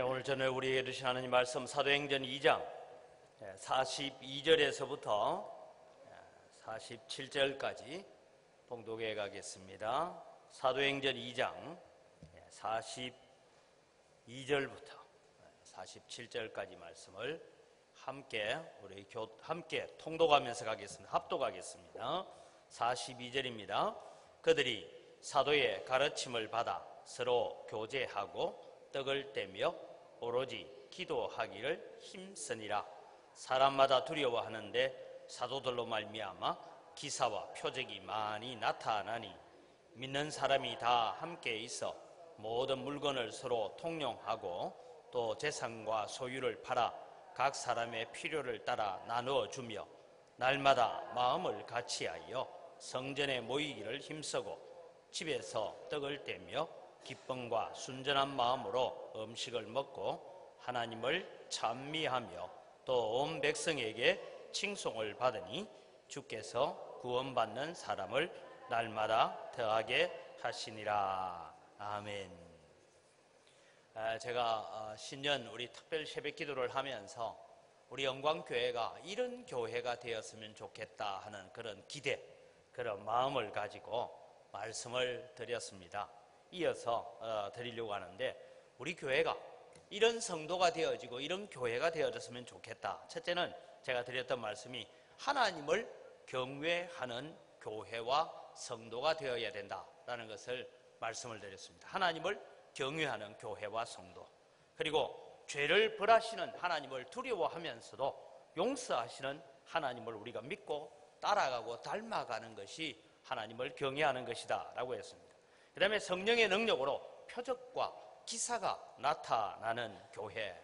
오늘 저녁에 우리에게 주신 하나님 말씀 사도행전 2장 42절에서부터 47절까지 봉독해 가겠습니다. 사도행전 2장 42절부터 47절까지 말씀을 함께 통독하면서 가겠습니다. 합독하겠습니다. 42절입니다. 그들이 사도의 가르침을 받아 서로 교제하고 떡을 떼며 오로지 기도하기를 힘쓰니라. 사람마다 두려워하는데 사도들로 말미암아 기사와 표적이 많이 나타나니 믿는 사람이 다 함께 있어 모든 물건을 서로 통용하고 또 재산과 소유를 팔아 각 사람의 필요를 따라 나누어 주며 날마다 마음을 같이하여 성전에 모이기를 힘쓰고 집에서 떡을 떼며 기쁨과 순전한 마음으로 음식을 먹고 하나님을 찬미하며 또 온 백성에게 칭송을 받으니 주께서 구원받는 사람을 날마다 더하게 하시니라. 아멘. 제가 신년 우리 특별 새벽 기도를 하면서 우리 영광교회가 이런 교회가 되었으면 좋겠다 하는 그런 기대, 그런 마음을 가지고 말씀을 드렸습니다. 이어서 드리려고 하는데, 우리 교회가 이런 성도가 되어지고 이런 교회가 되어졌으면 좋겠다. 첫째는 제가 드렸던 말씀이 하나님을 경외하는 교회와 성도가 되어야 된다라는 것을 말씀을 드렸습니다. 하나님을 경외하는 교회와 성도, 그리고 죄를 벌하시는 하나님을 두려워하면서도 용서하시는 하나님을 우리가 믿고 따라가고 닮아가는 것이 하나님을 경외하는 것이다 라고 했습니다. 그 다음에 성령의 능력으로 표적과 기사가 나타나는 교회.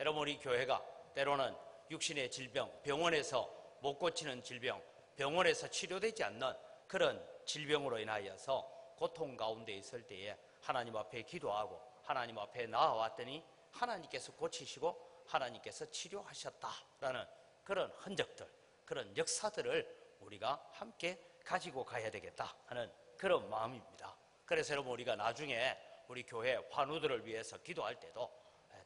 여러분, 우리 교회가 때로는 육신의 질병, 병원에서 못 고치는 질병, 병원에서 치료되지 않는 그런 질병으로 인하여서 고통 가운데 있을 때에 하나님 앞에 기도하고 하나님 앞에 나아왔더니 하나님께서 고치시고 하나님께서 치료하셨다라는 그런 흔적들, 그런 역사들을 우리가 함께 가지고 가야 되겠다 하는 그런 마음입니다. 그래서 여러분, 우리가 나중에 우리 교회 환우들을 위해서 기도할 때도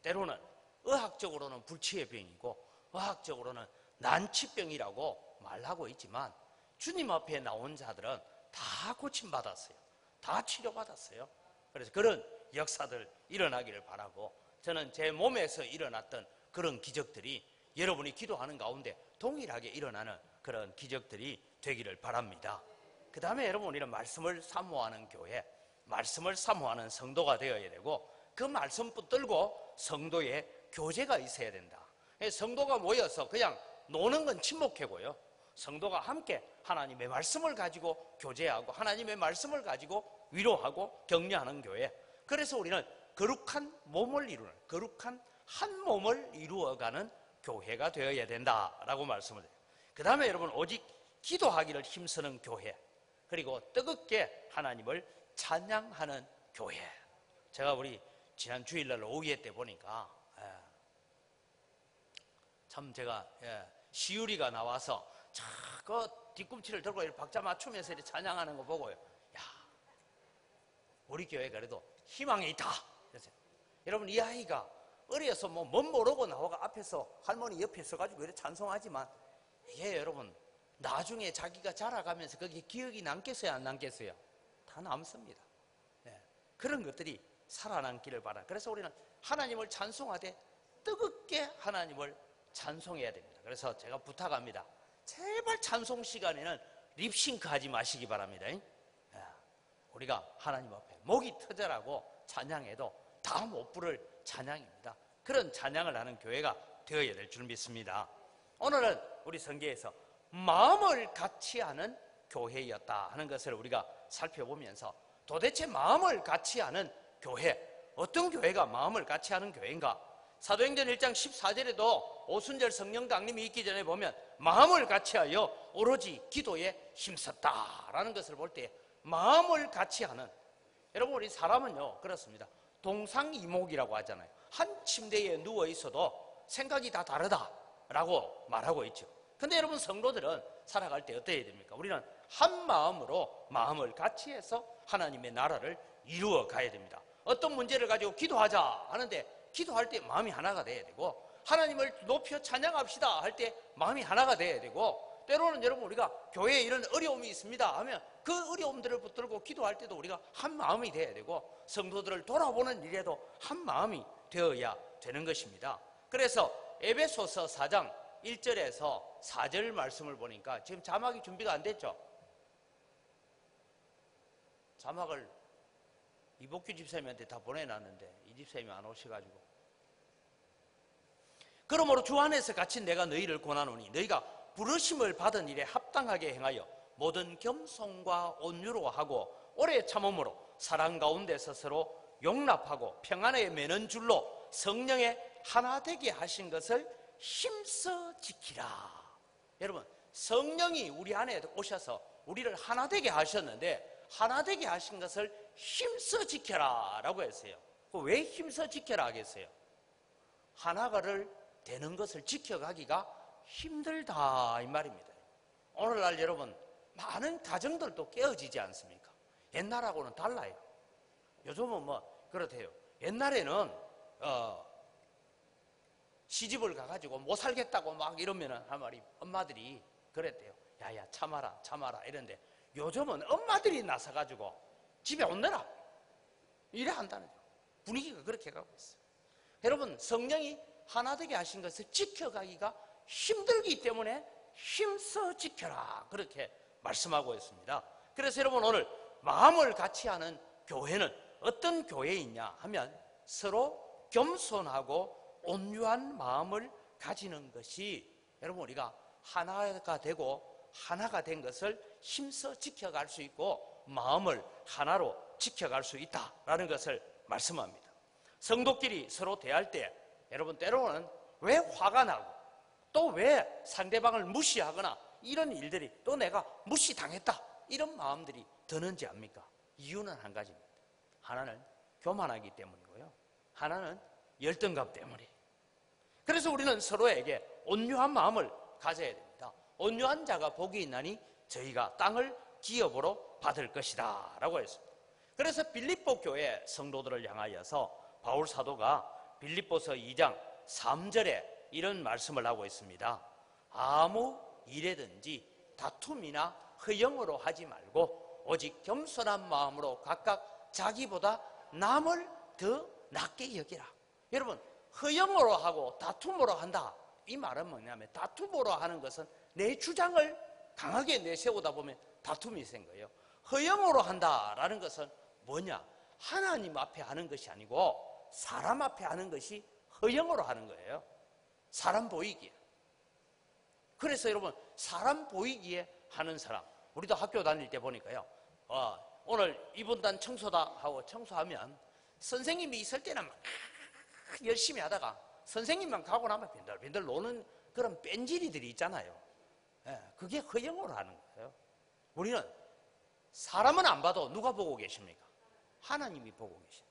때로는 의학적으로는 불치의 병이고 의학적으로는 난치병이라고 말하고 있지만 주님 앞에 나온 자들은 다 고침받았어요. 다 치료받았어요. 그래서 그런 역사들 일어나기를 바라고, 저는 제 몸에서 일어났던 그런 기적들이 여러분이 기도하는 가운데 동일하게 일어나는 그런 기적들이 되기를 바랍니다. 그 다음에 여러분, 우리는 말씀을 사모하는 교회, 말씀을 사모하는 성도가 되어야 되고, 그 말씀 붙들고 성도의 교제가 있어야 된다. 성도가 모여서 그냥 노는 건 친목회고요, 성도가 함께 하나님의 말씀을 가지고 교제하고 하나님의 말씀을 가지고 위로하고 격려하는 교회. 그래서 우리는 거룩한 몸을 이루는, 거룩한 한 몸을 이루어가는 교회가 되어야 된다라고 말씀을 드려요. 그 다음에 여러분, 오직 기도하기를 힘쓰는 교회, 그리고 뜨겁게 하나님을 찬양하는 교회. 제가 우리 지난 주일날 오후에 때 보니까 참 제가 시유리가 나와서 그 뒤꿈치를 들고 이렇게 박자 맞추면서 이렇게 찬양하는 거 보고요, 야, 우리 교회가 그래도 희망이 있다. 그래서 여러분, 이 아이가 어려서 뭔 모르고 나와가 앞에서 할머니 옆에 서가지고 이렇게 찬송하지만 이게 여러분 나중에 자기가 자라가면서 그게 기억이 남겠어요, 안 남겠어요? 다 남습니다. 그런 것들이 살아남기를 바라. 그래서 우리는 하나님을 찬송하되 뜨겁게 하나님을 찬송해야 됩니다. 그래서 제가 부탁합니다. 제발 찬송 시간에는 립싱크 하지 마시기 바랍니다. 우리가 하나님 앞에 목이 터져라고 찬양해도 다 못 부를 찬양입니다. 그런 찬양을 하는 교회가 되어야 될 줄 믿습니다. 오늘은 우리 성경에서 마음을 같이 하는 교회였다 하는 것을 우리가 살펴보면서, 도대체 마음을 같이 하는 교회, 어떤 교회가 마음을 같이 하는 교회인가? 사도행전 1장 14절에도 오순절 성령 강림이 있기 전에 보면 마음을 같이하여 오로지 기도에 힘썼다라는 것을 볼 때, 마음을 같이 하는, 여러분, 우리 사람은요 그렇습니다. 동상이목이라고 하잖아요. 한 침대에 누워 있어도 생각이 다 다르다라고 말하고 있죠. 근데 여러분, 성도들은 살아갈 때 어떠해야 됩니까? 우리는 한 마음으로 마음을 같이 해서 하나님의 나라를 이루어 가야 됩니다. 어떤 문제를 가지고 기도하자 하는데 기도할 때 마음이 하나가 돼야 되고, 하나님을 높여 찬양합시다 할 때 마음이 하나가 돼야 되고, 때로는 여러분 우리가 교회에 이런 어려움이 있습니다 하면 그 어려움들을 붙들고 기도할 때도 우리가 한 마음이 돼야 되고, 성도들을 돌아보는 일에도 한 마음이 되어야 되는 것입니다. 그래서 에베소서 4장 1절에서 4절 말씀을 보니까 지금 자막이 준비가 안 됐죠? 자막을 이복규 집사님한테 다 보내놨는데 이 집사님이 안 오셔가지고, 그러므로 주 안에서 갇힌 내가 너희를 권하노니 너희가 부르심을 받은 일에 합당하게 행하여 모든 겸손과 온유로 하고 오래 참음으로 사랑 가운데서 서로 용납하고 평안에 매는 줄로 성령의 하나 되게 하신 것을 힘써 지키라. 여러분, 성령이 우리 안에 오셔서 우리를 하나 되게 하셨는데 하나 되게 하신 것을 힘써 지켜라 라고 했어요. 왜 힘써 지켜라 하겠어요? 하나가를 되는 것을 지켜가기가 힘들다 이 말입니다. 오늘날 여러분 많은 가정들도 깨어지지 않습니까? 옛날하고는 달라요. 요즘은 뭐 그렇대요. 옛날에는 시집을 가가지고 못 살겠다고 막 이러면은 한 말이 엄마들이 그랬대요. 야야 참아라 참아라 이런데, 요즘은 엄마들이 나서가지고 집에 온내라 이래 한다는 거예요. 분위기가 그렇게 가고 있어요. 여러분, 성령이 하나 되게 하신 것을 지켜가기가 힘들기 때문에 힘써 지켜라 그렇게 말씀하고 있습니다. 그래서 여러분, 오늘 마음을 같이 하는 교회는 어떤 교회이냐 하면 서로 겸손하고 온유한 마음을 가지는 것이 여러분 우리가 하나가 되고 하나가 된 것을 힘써 지켜갈 수 있고 마음을 하나로 지켜갈 수 있다라는 것을 말씀합니다. 성도끼리 서로 대할 때 여러분 때로는 왜 화가 나고 또 왜 상대방을 무시하거나 이런 일들이, 또 내가 무시당했다 이런 마음들이 드는지 압니까? 이유는 한 가지입니다. 하나는 교만하기 때문이고요, 하나는 열등감 때문이에요. 그래서 우리는 서로에게 온유한 마음을 가져야 됩니다. 온유한 자가 복이 있나니 저희가 땅을 기업으로 받을 것이다 라고 했습니다. 그래서 빌립보 교회 성도들을 향하여서 바울 사도가 빌립보서 2장 3절에 이런 말씀을 하고 있습니다. 아무 일에든지 다툼이나 허영으로 하지 말고 오직 겸손한 마음으로 각각 자기보다 남을 더 낫게 여기라. 여러분, 허영으로 하고 다툼으로 한다 이 말은 뭐냐면, 다툼으로 하는 것은 내 주장을 강하게 내세우다 보면 다툼이 생겨요. 허영으로 한다라는 것은 뭐냐? 하나님 앞에 하는 것이 아니고 사람 앞에 하는 것이 허영으로 하는 거예요. 사람 보이기에. 그래서 여러분, 사람 보이기에 하는 사람, 우리도 학교 다닐 때 보니까요, 오늘 이분단 청소다 하고 청소하면 선생님이 있을 때는 막 열심히 하다가 선생님만 가고 나면 빈들빈들 노는 그런 뺀질이들이 있잖아요. 그게 허영으로 하는 거예요. 우리는 사람은 안 봐도 누가 보고 계십니까? 하나님이 보고 계십니다.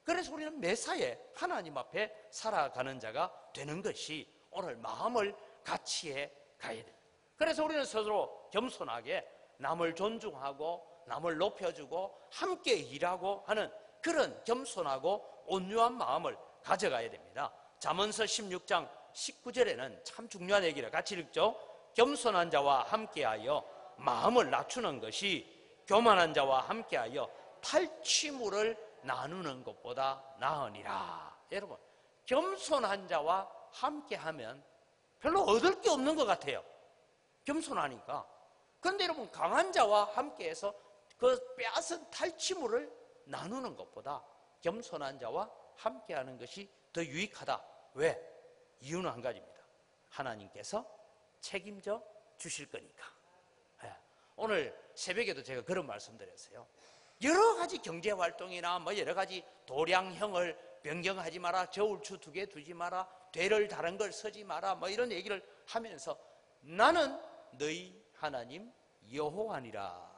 그래서 우리는 매사에 하나님 앞에 살아가는 자가 되는 것이 오늘 마음을 같이 해 가야 됩니다. 그래서 우리는 스스로 겸손하게 남을 존중하고 남을 높여주고 함께 일하고 하는 그런 겸손하고 온유한 마음을 가져가야 됩니다. 잠언서 16장 19절에는 참 중요한 얘기를 같이 읽죠. 겸손한 자와 함께하여 마음을 낮추는 것이 교만한 자와 함께하여 탈취물을 나누는 것보다 나으니라. 여러분, 겸손한 자와 함께하면 별로 얻을 게 없는 것 같아요. 겸손하니까. 그런데 여러분, 강한 자와 함께해서 그 빼앗은 탈취물을 나누는 것보다 겸손한 자와 함께하는 것이 더 유익하다. 왜? 이유는 한 가지입니다. 하나님께서 책임져 주실 거니까. 오늘 새벽에도 제가 그런 말씀 드렸어요. 여러 가지 경제활동이나 뭐 여러 가지 도량형을 변경하지 마라, 저울추 2개 두지 마라, 되를 다른 걸 서지 마라, 뭐 이런 얘기를 하면서 나는 너희 하나님 여호와니라.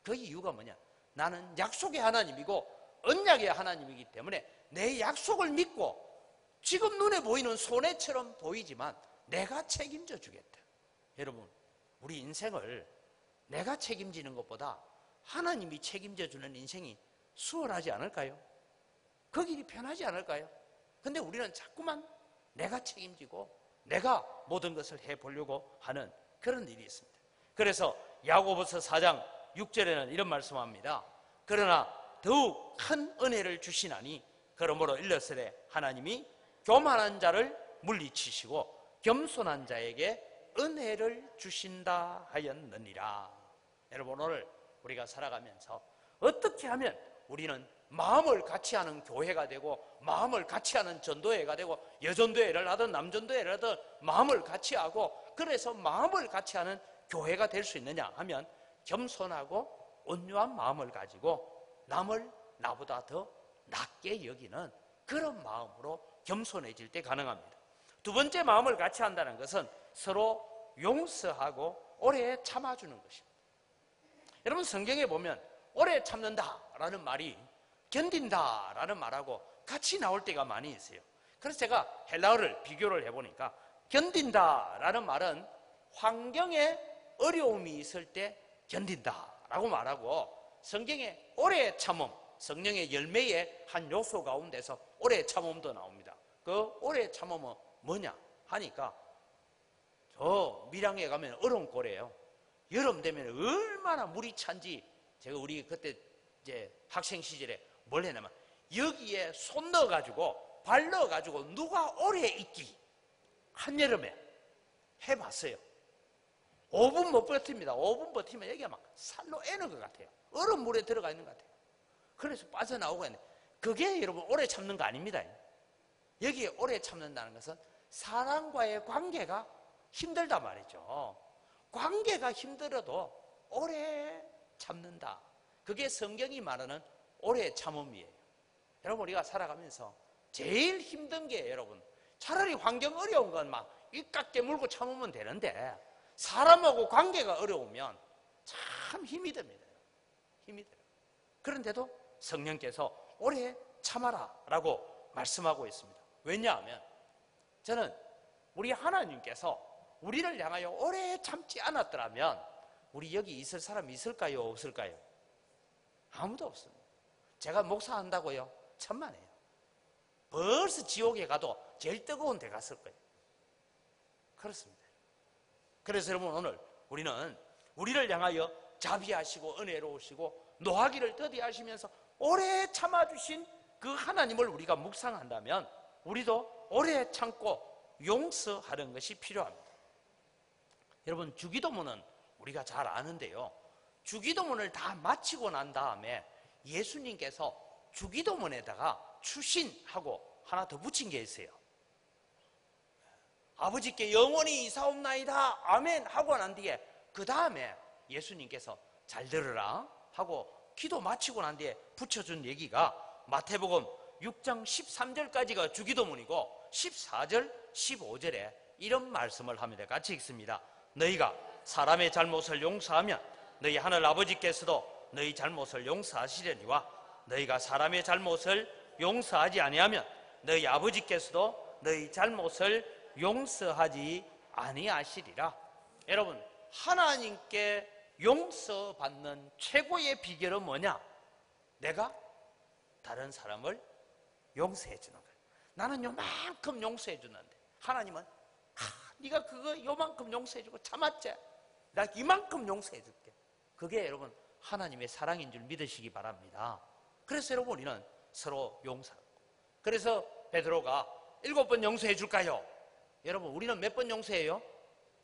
그 이유가 뭐냐? 나는 약속의 하나님이고 언약의 하나님이기 때문에 내 약속을 믿고 지금 눈에 보이는 손해처럼 보이지만 내가 책임져 주겠다. 여러분, 우리 인생을 내가 책임지는 것보다 하나님이 책임져 주는 인생이 수월하지 않을까요? 그 길이 편하지 않을까요? 근데 우리는 자꾸만 내가 책임지고 내가 모든 것을 해보려고 하는 그런 일이 있습니다. 그래서 야고보서 4장 6절에는 이런 말씀합니다. 그러나 더욱 큰 은혜를 주시나니 그러므로 일러스되 하나님이 교만한 자를 물리치시고 겸손한 자에게 은혜를 주신다 하였느니라. 여러분, 오늘 우리가 살아가면서 어떻게 하면 우리는 마음을 같이 하는 교회가 되고 마음을 같이 하는 전도회가 되고 여전도회를 하든 남전도회를 하든 마음을 같이 하고 그래서 마음을 같이 하는 교회가 될 수 있느냐 하면 겸손하고 온유한 마음을 가지고 남을 나보다 더 낮게 여기는 그런 마음으로 겸손해질 때 가능합니다. 두 번째 마음을 같이 한다는 것은 서로 용서하고 오래 참아주는 것입니다. 여러분, 성경에 보면 오래 참는다라는 말이 견딘다라는 말하고 같이 나올 때가 많이 있어요. 그래서 제가 헬라어를 비교를 해보니까 견딘다라는 말은 환경에 어려움이 있을 때 견딘다라고 말하고, 성경에 오래 참음, 성령의 열매의 한 요소 가운데서 오래 참음도 나옵니다. 그 오래 참음은 뭐냐 하니까 저 밀양에 가면 얼음골이에요. 여름 되면 얼마나 물이 찬지, 제가 우리 그때 이제 학생 시절에 뭘 했냐면 여기에 손 넣어가지고 발 넣어가지고 누가 오래 있기 한여름에 해봤어요. 5분 못 버팁니다. 5분 버티면 여기가 막 살로 애는 것 같아요. 얼음물에 들어가 있는 것 같아요. 그래서 빠져나오고 있는데 그게 여러분 오래 참는 거 아닙니다. 여기에 오래 참는다는 것은 사람과의 관계가 힘들다 말이죠. 관계가 힘들어도 오래 참는다. 그게 성경이 말하는 오래 참음이에요. 여러분, 우리가 살아가면서 제일 힘든 게 여러분, 차라리 환경 어려운 건 막 입각 깨물고 참으면 되는데 사람하고 관계가 어려우면 참 힘이 듭니다. 힘이 들어요. 그런데도 성령께서 오래 참아라 라고 말씀하고 있습니다. 왜냐하면 저는 우리 하나님께서 우리를 향하여 오래 참지 않았더라면 우리 여기 있을 사람이 있을까요? 없을까요? 아무도 없습니다. 제가 목사한다고요? 천만에요. 벌써 지옥에 가도 제일 뜨거운 데 갔을 거예요. 그렇습니다. 그래서 여러분, 오늘 우리는 우리를 향하여 자비하시고 은혜로우시고 노하기를 더디하시면서 오래 참아주신 그 하나님을 우리가 묵상한다면 우리도 오래 참고 용서하는 것이 필요합니다. 여러분, 주기도문은 우리가 잘 아는데요, 주기도문을 다 마치고 난 다음에 예수님께서 주기도문에다가 추신하고 하나 더 붙인 게 있어요. 아버지께 영원히 이사옵나이다 아멘 하고 난 뒤에 그 다음에 예수님께서 잘 들으라 하고 기도 마치고 난 뒤에 붙여준 얘기가 마태복음 6장 13절까지가 주기도문이고 14절 15절에 이런 말씀을 합니다. 같이 읽습니다. 너희가 사람의 잘못을 용서하면 너희 하늘 아버지께서도 너희 잘못을 용서하시려니와 너희가 사람의 잘못을 용서하지 아니하면 너희 아버지께서도 너희 잘못을 용서하지 아니하시리라. 여러분, 하나님께 용서받는 최고의 비결은 뭐냐? 내가 다른 사람을 용서해 주는 거예요. 나는 요만큼 용서해 주는데 하나님은 네가 그거 요만큼 용서해 주고 참았지? 나 이만큼 용서해 줄게. 그게 여러분 하나님의 사랑인 줄 믿으시기 바랍니다. 그래서 여러분, 우리는 서로 용서하고, 그래서 베드로가 7번 용서해 줄까요? 여러분, 우리는 몇 번 용서해요?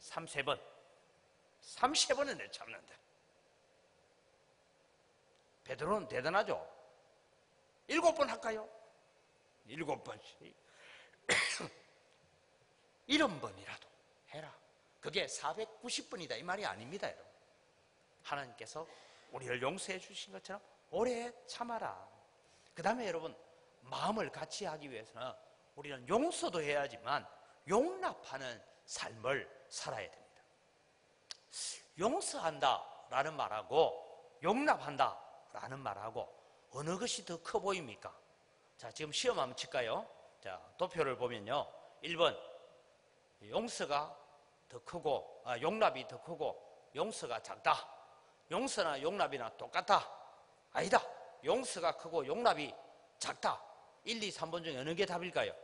33번. 33번을 내 참는다. 베드로는 대단하죠. 7번 할까요? 7번씩 70번이라도 해라. 그게 490번이다 이 말이 아닙니다. 여러분, 하나님께서 우리를 용서해 주신 것처럼 오래 참아라. 그 다음에 여러분, 마음을 같이 하기 위해서는 우리는 용서도 해야지만 용납하는 삶을 살아야 됩니다. 용서한다라는 말하고 용납한다라는 말하고 어느 것이 더 커 보입니까? 자, 지금 시험 한번 칠까요? 자, 도표를 보면요, 1번 용서가 더 크고 용납이 더 크고 용서가 작다. 용서나 용납이나 똑같다. 아니다. 용서가 크고 용납이 작다. 1, 2, 3번 중에 어느 게 답일까요?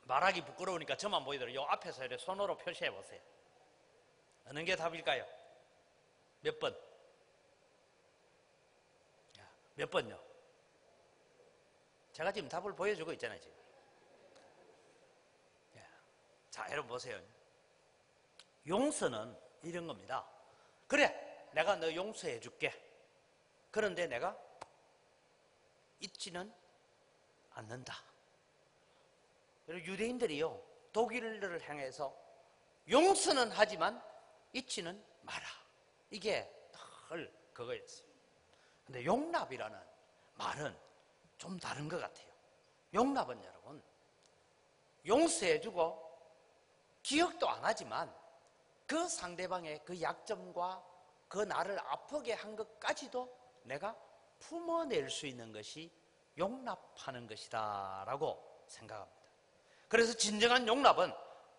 말하기 부끄러우니까 저만 보이도록 요 앞에서 이렇게 손으로 표시해 보세요. 어느 게 답일까요? 몇 번? 몇 번요? 제가 지금 답을 보여주고 있잖아요, 지금. 자, 여러분 보세요. 용서는 이런 겁니다. 그래, 내가 너 용서해 줄게. 그런데 내가 잊지는 않는다. 유대인들이요, 독일을 향해서 용서는 하지만 잊지는 마라. 이게 늘 그거였어요. 근데 용납이라는 말은 좀 다른 것 같아요. 용납은 여러분, 용서해주고 기억도 안 하지만 그 상대방의 그 약점과 그 나를 아프게 한 것까지도 내가 품어낼 수 있는 것이 용납하는 것이다 라고 생각합니다. 그래서 진정한 용납은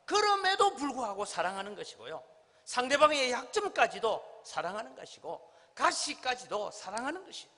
그럼에도 불구하고 사랑하는 것이고요, 상대방의 약점까지도 사랑하는 것이고 가시까지도 사랑하는 것이에요.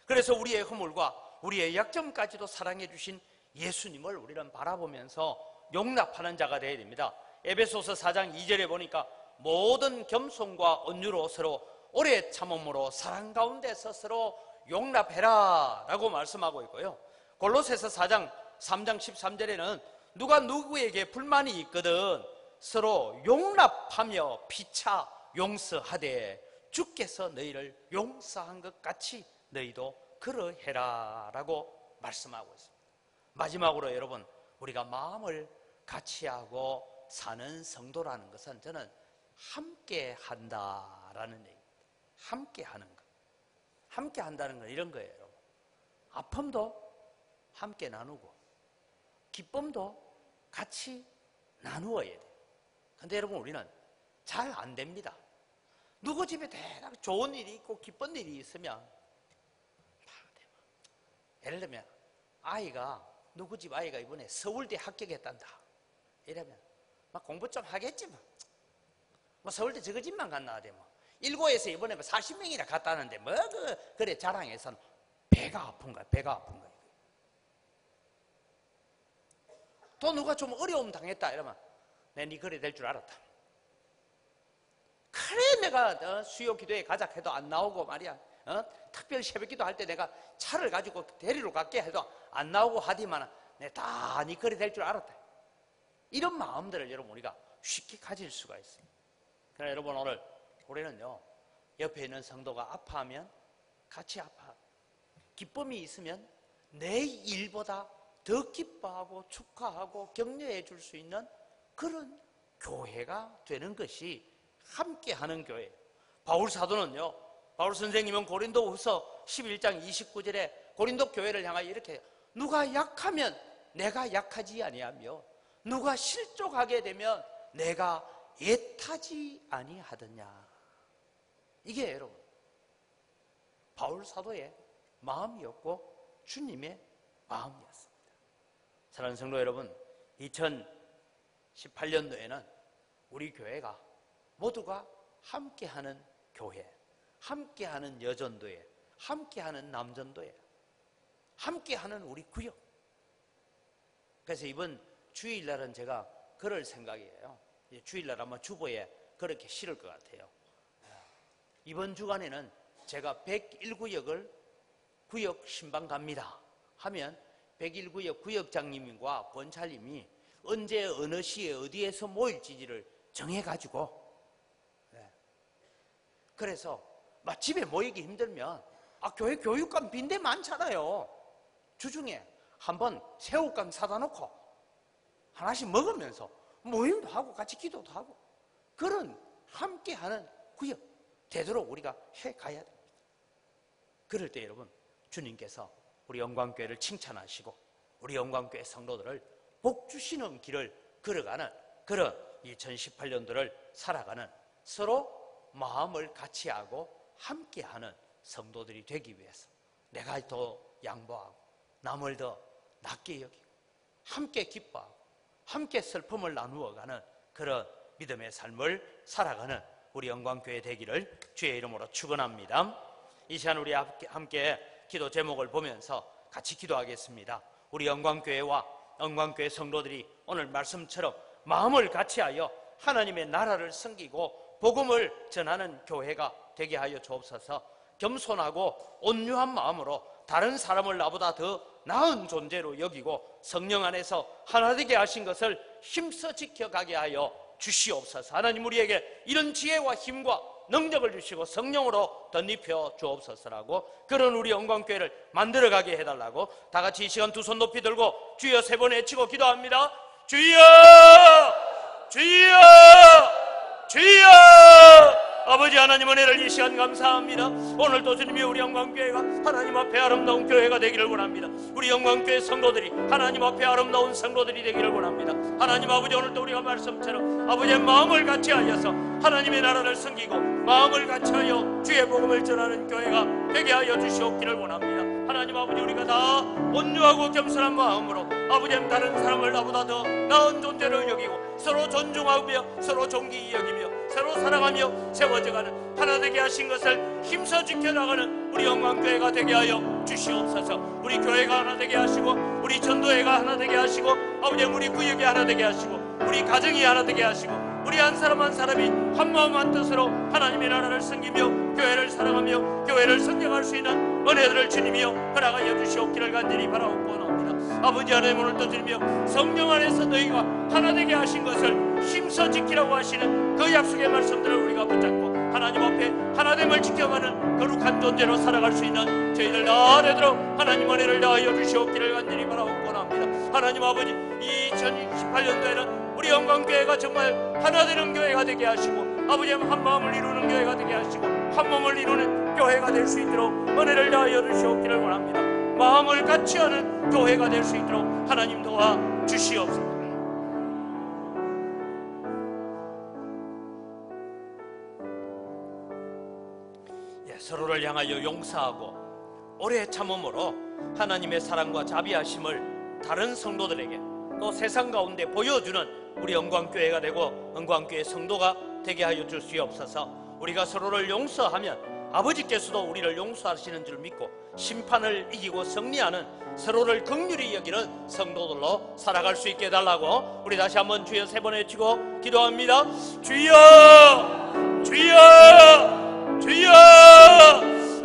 그래서 우리의 허물과 우리의 약점까지도 사랑해 주신 예수님을 우리는 바라보면서 용납하는 자가 되어야 됩니다. 에베소서 4장 2절에 보니까 모든 겸손과 온유로 서로 오래 참음으로 사랑 가운데서 서로 용납해라 라고 말씀하고 있고요, 골로새서 4장 3장 13절에는 누가 누구에게 불만이 있거든 서로 용납하며 피차 용서하되 주께서 너희를 용서한 것 같이 너희도 그러해라 라고 말씀하고 있습니다. 마지막으로 여러분, 우리가 마음을 같이 하고 사는 성도라는 것은 저는 함께 한다라는 얘기입니다. 함께 하는 것. 함께 한다는 건 이런 거예요, 여러분. 아픔도 함께 나누고 기쁨도 같이 나누어야 돼요. 근데 여러분, 우리는 잘 안 됩니다. 누구 집에 대단히 좋은 일이 있고 기쁜 일이 있으면 예를 들면 아이가, 누구 집 아이가 이번에 서울대 합격했단다 이러면 막 공부 좀 하겠지 뭐 서울대 저거 집만 갔나 하대 뭐 1고에서 이번에 40명이나 갔다는데 뭐 그래 자랑해서는 배가 아픈 거야. 배가 아픈 거야. 또 누가 좀 어려움 당했다 이러면 내 그래 될 줄 알았다. 그래 내가 수요 기도에 가자 해도 안 나오고 말이야. 특별 새벽기도 할 때 내가 차를 가지고 데리러 갈게 해도 안 나오고 하디만 내 다 니 그래 될 줄 알았다. 이런 마음들을 여러분 우리가 쉽게 가질 수가 있어요. 그러나 여러분, 오늘 우리는요, 옆에 있는 성도가 아파하면 같이 아파, 기쁨이 있으면 내 일보다 더 기뻐하고 축하하고 격려해 줄 수 있는 그런 교회가 되는 것이 함께하는 교회예요. 바울 사도는요, 바울 선생님은 고린도후서 11장 29절에 고린도 교회를 향하여 이렇게, 누가 약하면 내가 약하지 아니하며 누가 실족하게 되면 내가 애타지 아니하더냐. 이게 여러분 바울 사도의 마음이었고 주님의 마음이었습니다. 사랑하는 성도 여러분, 2018년도에는 우리 교회가 모두가 함께하는 교회, 함께하는 여전도회, 함께하는 남전도회, 함께하는 우리 구역. 그래서 이번 주일날은 제가 그럴 생각이에요. 주일날 아마 주보에 그렇게 실을 것 같아요. 이번 주간에는 제가 101구역을 구역 신방 갑니다 하면 101구역 구역장님과 권찰님이 언제 어느 시에 어디에서 모일지를 정해가지고, 그래서 막 집에 모이기 힘들면 교회 교육감 빈대 많잖아요. 주중에 한번 새우깡 사다 놓고 하나씩 먹으면서 모임도 하고 같이 기도도 하고, 그런 함께하는 구역 되도록 우리가 해가야 됩니다. 그럴 때 여러분, 주님께서 우리 영광교회를 칭찬하시고 우리 영광교회 성도들을 복주시는 길을 걸어가는 그런 2018년도를 살아가는, 서로 마음을 같이 하고 함께하는 성도들이 되기 위해서 내가 더 양보하고 남을 더 낮게 여기고 함께 기뻐하고 함께 슬픔을 나누어가는 그런 믿음의 삶을 살아가는 우리 영광교회 되기를 주의 이름으로 축원합니다. 이 시간 우리 함께 기도 제목을 보면서 같이 기도하겠습니다. 우리 영광교회와 영광교회 성도들이 오늘 말씀처럼 마음을 같이하여 하나님의 나라를 섬기고 복음을 전하는 교회가 되게 하여 주옵소서. 겸손하고 온유한 마음으로 다른 사람을 나보다 더 나은 존재로 여기고 성령 안에서 하나 되게 하신 것을 힘써 지켜가게 하여 주시옵소서. 하나님, 우리에게 이런 지혜와 힘과 능력을 주시고 성령으로 덧입혀 주옵소서라고, 그런 우리 영광교회를 만들어가게 해달라고 다 같이 이 시간 두 손 높이 들고 주여 세 번 외치고 기도합니다. 주여! 주여! 주여! 아버지 하나님, 은혜를 이 시간 감사합니다. 오늘도 주님이 우리 영광교회가 하나님 앞에 아름다운 교회가 되기를 원합니다. 우리 영광교회 성도들이 하나님 앞에 아름다운 성도들이 되기를 원합니다. 하나님 아버지, 오늘도 우리가 말씀처럼 아버지의 마음을 같이하여서 하나님의 나라를 섬기고 마음을 같이하여 주의 복음을 전하는 교회가 되게 하여 주시옵기를 원합니다. 하나님 아버지, 우리가 다 온유하고 겸손한 마음으로 아버지 다른 사람을 나보다 더 나은 존재로 여기고 서로 존중하며 서로 존귀히 여기며 서로 사랑하며 세워져가는 하나 되게 하신 것을 힘써 지켜나가는 우리 영광교회가 되게 하여 주시옵소서. 우리 교회가 하나 되게 하시고 우리 전도회가 하나 되게 하시고 아버지 우리 구역이 하나 되게 하시고 우리 가정이 하나 되게 하시고 우리 한 사람 한 사람이 한 마음 한 뜻으로 하나님의 나라를 섬기며 교회를 사랑하며 교회를 성장할 수 있는 은혜들을 주님이여 허락하여 주시옵기를 간절히 바라옵고나옵니다. 아버지 하나님, 오늘도 주님이여 성령 안에서 너희가 하나 되게 하신 것을 힘써 지키라고 하시는 그 약속의 말씀들을 우리가 붙잡고 하나님 앞에 하나됨을 지켜가는 거룩한 존재로 살아갈 수 있는 저희들 다 되도록 하나님 은혜를 다하여 주시옵기를 간절히 바라옵고나옵니다. 하나님 아버지, 2018년도에는 우리 영광교회가 정말 하나 되는 교회가 되게 하시고 아버지 한 마음을 이루는 교회가 되게 하시고 한 몸을 이루는 교회가 될 수 있도록 은혜를 다하여 주시옵기를 원합니다. 마음을 같이 하는 교회가 될 수 있도록 하나님 도와 주시옵소서. 서로를 향하여 용서하고 오래 참음으로 하나님의 사랑과 자비하심을 다른 성도들에게 또 세상 가운데 보여주는 우리 영광교회가 되고 영광교회 성도가 되게 하여 주시옵소서. 우리가 서로를 용서하면 아버지께서도 우리를 용서하시는 줄 믿고 심판을 이기고 승리하는 서로를 긍휼히 여기는 성도들로 살아갈 수 있게 해달라고 우리 다시 한번 주여 세 번 외치고 기도합니다. 주여! 주여! 주여!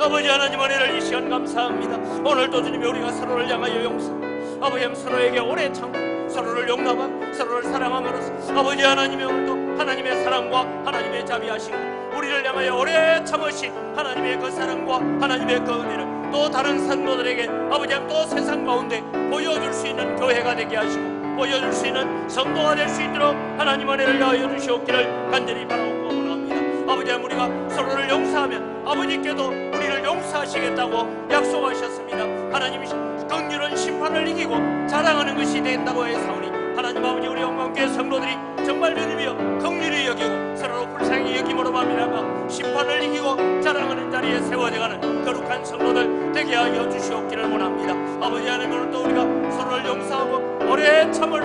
아버지 하나님, 은혜를 이 시간 감사합니다. 오늘도 주님이 우리가 서로를 향하여 용서, 아버지 서로에게 오래 참고 서로를 용납하고 서로를 사랑함으로써 아버지 하나님의 오늘도 하나님의 사랑과 하나님의 자비하시고 우리를 향하여 오래 참으신 하나님의 그 사랑과 하나님의 그 은혜를 또 다른 성도들에게 아버지 또 세상 가운데 보여줄 수 있는 교회가 되게 하시고 보여줄 수 있는 성도가 될 수 있도록 하나님 은혜를 다하여 주시옵기를 간절히 바라옵고 원합니다. 아버지, 우리가 서로를 용서하면 아버지께도 우리를 용서하시겠다고 약속하셨습니다. 하나님이 긍휼은 심판을 이기고 자랑하는 것이 된다고 했사오니 하나님 아버지, 우리 영광교회 성도들이 정말 주님이여 긍휼히 여기고 서로 불쌍히 여김으로 말미암아 심판을 이기고 자랑하는 자리에 세워져가는 거룩한 성도들 되게 하여 주시옵기를 원합니다. 아버지 하나님, 오늘도 우리가 서로를 용서하고 오래 참을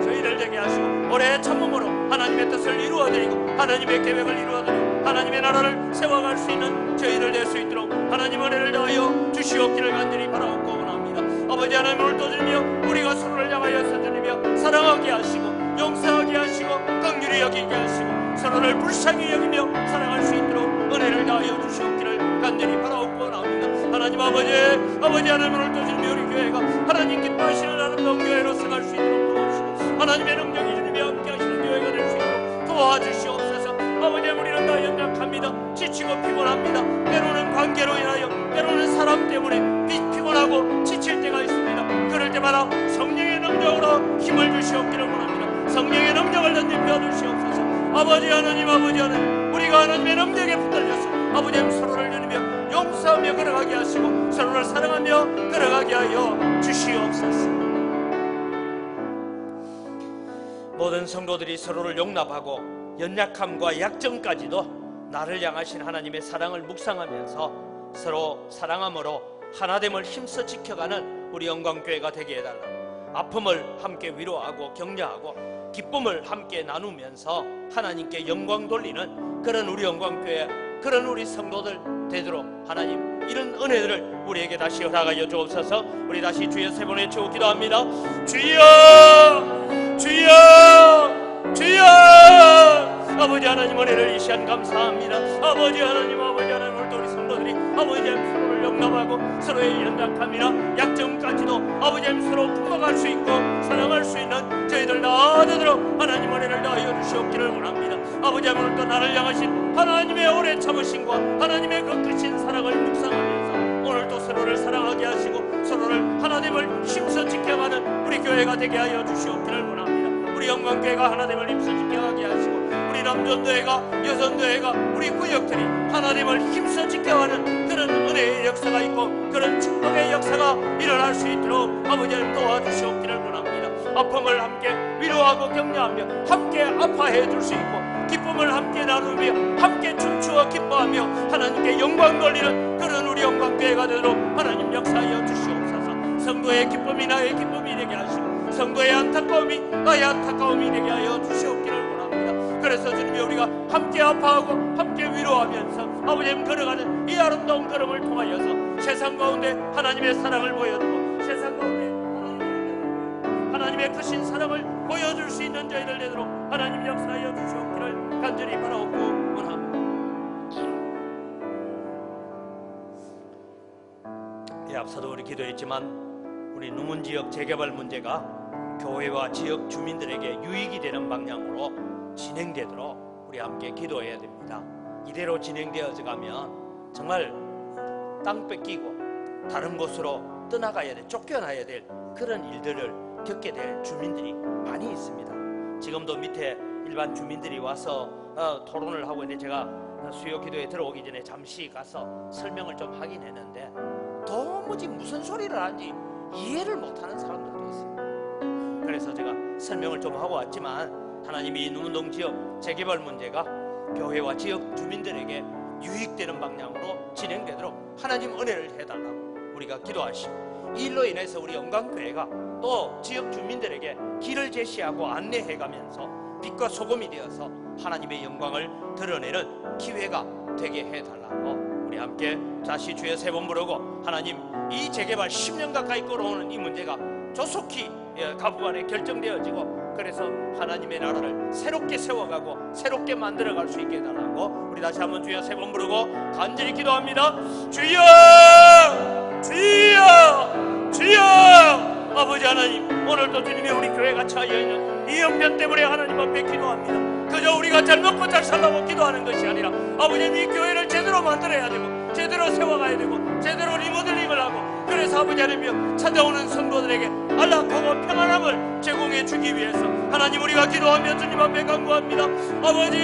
저희를 되게 하시고 오래 참음으로 하나님의 뜻을 이루어드리고 하나님의 계획을 이루어드리고 하나님의 나라를 세워갈 수 있는 저희들 될 수 있도록 하나님 은혜를 다하여 주시옵기를 간절히 바라옵고 원합니다. 아버지 하나님, 오늘도 주님이여 우리가 서로를 향하여서 주님이여 사랑하게 하시고 용서하게 하시고 긍휼히 여기게 하시고 서로를 불쌍히 여기며 사랑할 수 있도록 은혜를 다하여 주시옵기를 간절히 바라옵고 원합니다. 하나님 아버지 하나님, 오늘도 주님이 우리 교회가 하나님 기뻐하시는 아름다운 교회로서 갈 수 있도록 도와주시고 하나님의 능력이 주님이 함께 하시는 교회가 될 수 있도록 도와주시옵소서. 아버지, 우리는 다 연약합니다. 지치고 피곤합니다. 때로는 관계로 인하여 때로는 사람 때문에 피곤하고 지칠 때가 있습니다. 그럴 때마다 성령의 능력으로 힘을 주시옵기를 원합니다. 성령의 능력을 던집혀 주시옵소서. 아버지 하나님, 우리가 하나님의 능력에 붙들려서 아버지 서로를 주님이여 용서하며 걸어가게 하시고 서로를 사랑하며 걸어가게 하여 주시옵소서. 모든 성도들이 서로를 용납하고 연약함과 약점까지도 나를 향하신 하나님의 사랑을 묵상하면서 서로 사랑함으로 하나됨을 힘써 지켜가는 우리 영광교회가 되게 해달라고, 아픔을 함께 위로하고 격려하고 기쁨을 함께 나누면서 하나님께 영광 돌리는 그런 우리 영광교회, 그런 우리 성도들 되도록 하나님 이런 은혜들을 우리에게 다시 허락하여 주옵소서. 우리 다시 주여 세 번 외치고 기도합니다. 주여 주여 주여. 아버지 하나님 은혜를 이 시간 감사합니다. 아버지 하나님 오늘도 우리 성도들이 아버지 서로를 용납하고 서로의 연약함이나 약점까지도 아버지 서로 품어갈 수 있고 사랑할 수 있는 저희들 다 되도록 하나님 은혜를 다하여 주시옵기를 원합니다. 아버지 오늘도 나를 향하신 하나님의 오래 참으심과 하나님의 그 크신 사랑을 묵상하면서 오늘도 서로를 사랑하게 하시고 서로를 하나님을 힘써 지켜가는 우리 교회가 되게 하여 주시옵기를 원합니다. 우리 영광교회가 하나님을 힘써 지켜가게 하시고 우리 남전도회가 여전도회가 우리 구역들이 하나님을 힘써 지켜가는 그런 은혜의 역사가 있고 그런 축복의 역사가 일어날 수 있도록 아버지 하나님 도와주시옵기를 원합니다. 아픔을 함께 위로하고 격려하며 함께 아파해 줄 수 있고 기쁨을 함께 나누며 함께 춤추어 기뻐하며 하나님께 영광 돌리는 그런 우리 영광교회가 되도록 하나님 역사하여 주시옵소서. 성도의 기쁨이 나의 기쁨이 되게 하시고 성도의 안타까움이 나의 안타까움이 되게 하여 주시옵기를 원합니다. 그래서 주님이 우리가 함께 아파하고 함께 위로하면서 아버지님 걸어가는 이 아름다운 걸음을 통하여서 세상 가운데 하나님의 사랑을 보여주고 세상 가운데 하나님의 크신 사랑을 보여줄 수 있는 저희들 되도록 하나님 역사하여 주시옵기를 간절히 바라옵고 원합니다. 앞서도 우리 기도했지만 우리 누문지역 재개발 문제가 교회와 지역 주민들에게 유익이 되는 방향으로 진행되도록 우리 함께 기도해야 됩니다. 이대로 진행되어져 가면 정말 땅 뺏기고 다른 곳으로 떠나가야 될, 쫓겨나야 될 그런 일들을 겪게 될 주민들이 많이 있습니다. 지금도 밑에 일반 주민들이 와서 토론을 하고 있는데 제가 수요 기도에 들어오기 전에 잠시 가서 설명을 좀 하긴 했는데 도무지 무슨 소리를 하는지 이해를 못하는 사람들도 있어요. 그래서 제가 설명을 좀 하고 왔지만 하나님이 누문동 지역 재개발 문제가 교회와 지역 주민들에게 유익되는 방향으로 진행되도록 하나님 은혜를 해달라고 우리가 기도하시고 이 일로 인해서 우리 영광교회가 또 지역 주민들에게 길을 제시하고 안내해가면서 빛과 소금이 되어서 하나님의 영광을 드러내는 기회가 되게 해달라고 우리 함께 다시 주여 세 번 부르고 하나님 이 재개발 10년 가까이 끌어오는 이 문제가 조속히 가부간에 결정되어지고 그래서 하나님의 나라를 새롭게 세워가고 새롭게 만들어갈 수 있게 해달라고 우리 다시 한번 주여 세 번 부르고 간절히 기도합니다. 주여 주여 주여. 아버지 하나님 오늘도 주님의 우리 교회가 처해 있는 이 형편 때문에 하나님 앞에 기도합니다. 그저 우리가 잘 먹고 잘 살라고 기도하는 것이 아니라 아버지님 이 교회를 제대로 만들어야 되고 제대로 세워가야 되고 제대로 리모델링을 하고 그래서 아버지 하나님 찾아오는 성도들에게 안락하고 평안함을 제공해 주기 위해서 하나님 우리가 기도하며 주님 앞에 간구합니다. 아버지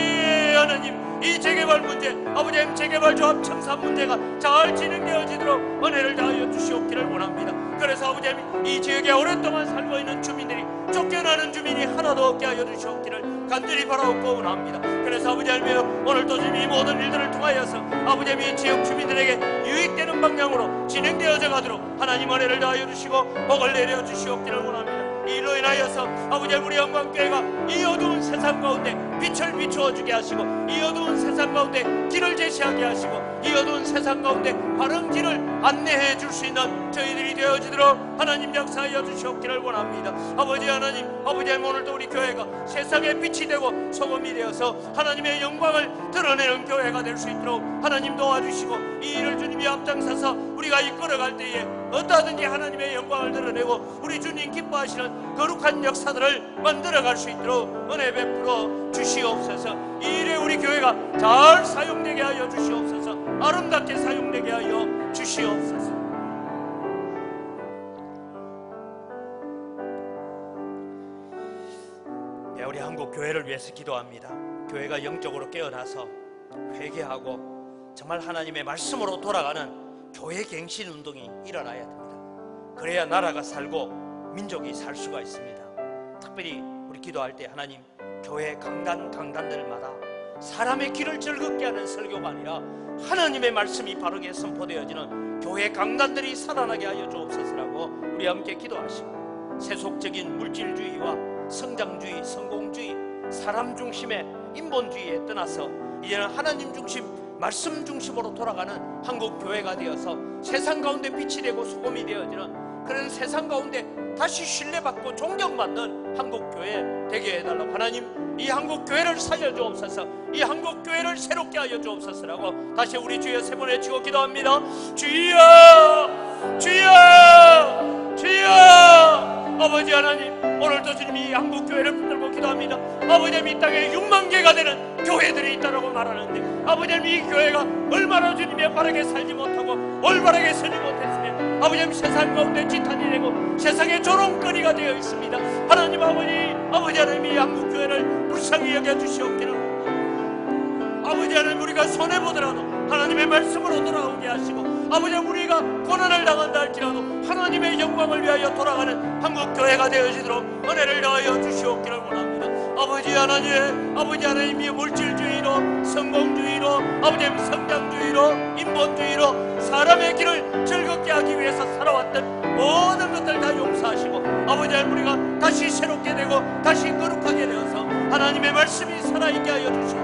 하나님 이 재개발 문제 아버지 하나님 재개발 조합 청산 문제가 잘 진행되어지도록 은혜를 다하여 주시옵기를 원합니다. 그래서 아버지 하나님 이 지역에 오랫동안 살고 있는 주민들이 쫓겨나는 주민이 하나도 없게 하여 주시옵기를 간절히 바라옵고 원합니다. 그래서 아버지 하나님 오늘도 주님 이 모든 일들을 통하여서 아버지 하나님 이 지역 주민들에게 유익되는 방향으로 진행되어져 가도록 하나님 은혜를 다하여 주시고 복을 내려 주시옵기를 원합니다. 이 일로 인하여서 아버지 우리 영광교회가 이 어두운 세상 가운데 빛을 비추어 주게 하시고 이 어두운 세상 가운데 길을 제시하게 하시고 이 어두운 세상 가운데 바른 길을 안내해 줄 수 있는 저희들이 되어지도록 하나님 역사하여 주시옵기를 원합니다. 아버지 하나님 아버지 하나님 오늘도 우리 교회가 세상의 빛이 되고 소금이 되어서 하나님의 영광을 드러내는 교회가 될 수 있도록 하나님 도와주시고 이 일을 주님이 앞장서서 우리가 이끌어갈 때에 어떠하든지 하나님의 영광을 드러내고 우리 주님 기뻐하시는 거룩한 역사들을 만들어갈 수 있도록 은혜 베풀어 주시옵소서. 이 일에 우리 교회가 잘 사용되게 하여 주시옵소서. 아름답게 사용되게 하여 주시옵소서. 네, 우리 한국 교회를 위해서 기도합니다. 교회가 영적으로 깨어나서 회개하고 정말 하나님의 말씀으로 돌아가는 교회 갱신 운동이 일어나야 됩니다. 그래야 나라가 살고 민족이 살 수가 있습니다. 특별히 우리 기도할 때 하나님 교회 강단들마다 사람의 길을 즐겁게 하는 설교가 아니라 하나님의 말씀이 바르게 선포되어지는 교회 강단들이 살아나게 하여 주옵소서라고 우리 함께 기도하시고 세속적인 물질주의와 성장주의, 성공주의, 사람 중심의 인본주의에 떠나서 이제는 하나님 중심 말씀 중심으로 돌아가는 한국 교회가 되어서 세상 가운데 빛이 되고 소금이 되어지는 그런 세상 가운데 다시 신뢰받고 존경받는 한국 교회 되게 해달라고, 하나님 이 한국 교회를 살려주옵소서, 이 한국 교회를 새롭게 하여 주옵소서라고 다시 우리 주여 세 번 외치고 기도합니다. 주여 주여 주여. 아버지 하나님, 오늘도 주님이 이 한국 교회를 붙들고 기도합니다. 아버지 하나님, 이 땅에 6만 개가 되는 교회들이 있다고 말하는데 아버지 하나님, 이 교회가 얼마나 주님의 바르게 살지 못하고 올바르게 서지 못했으면 아버지 하나님 세상 가운데 지탄이 되고 세상의 조롱거리가 되어 있습니다. 하나님 아버지 하나님, 이 한국 교회를 불쌍히 여겨 주시옵기를, 아버지 하나님 우리가 손해보더라도 하나님의 말씀으로 돌아오게 하시고, 아버지 우리가 고난을 당한다 할지라도 하나님의 영광을 위하여 돌아가는 한국 교회가 되어지도록 은혜를 더하여 주시옵기를 원합니다. 아버지 하나님, 이 물질주의로, 성공주의로, 아버지 성장주의로, 인본주의로 사람의 길을 즐겁게 하기 위해서 살아왔던 모든 것들 다 용서하시고, 아버지 하나님 우리가 다시 새롭게 되고 다시 거룩하게 되어서 하나님의 말씀이 살아있게 하여 주시옵소서.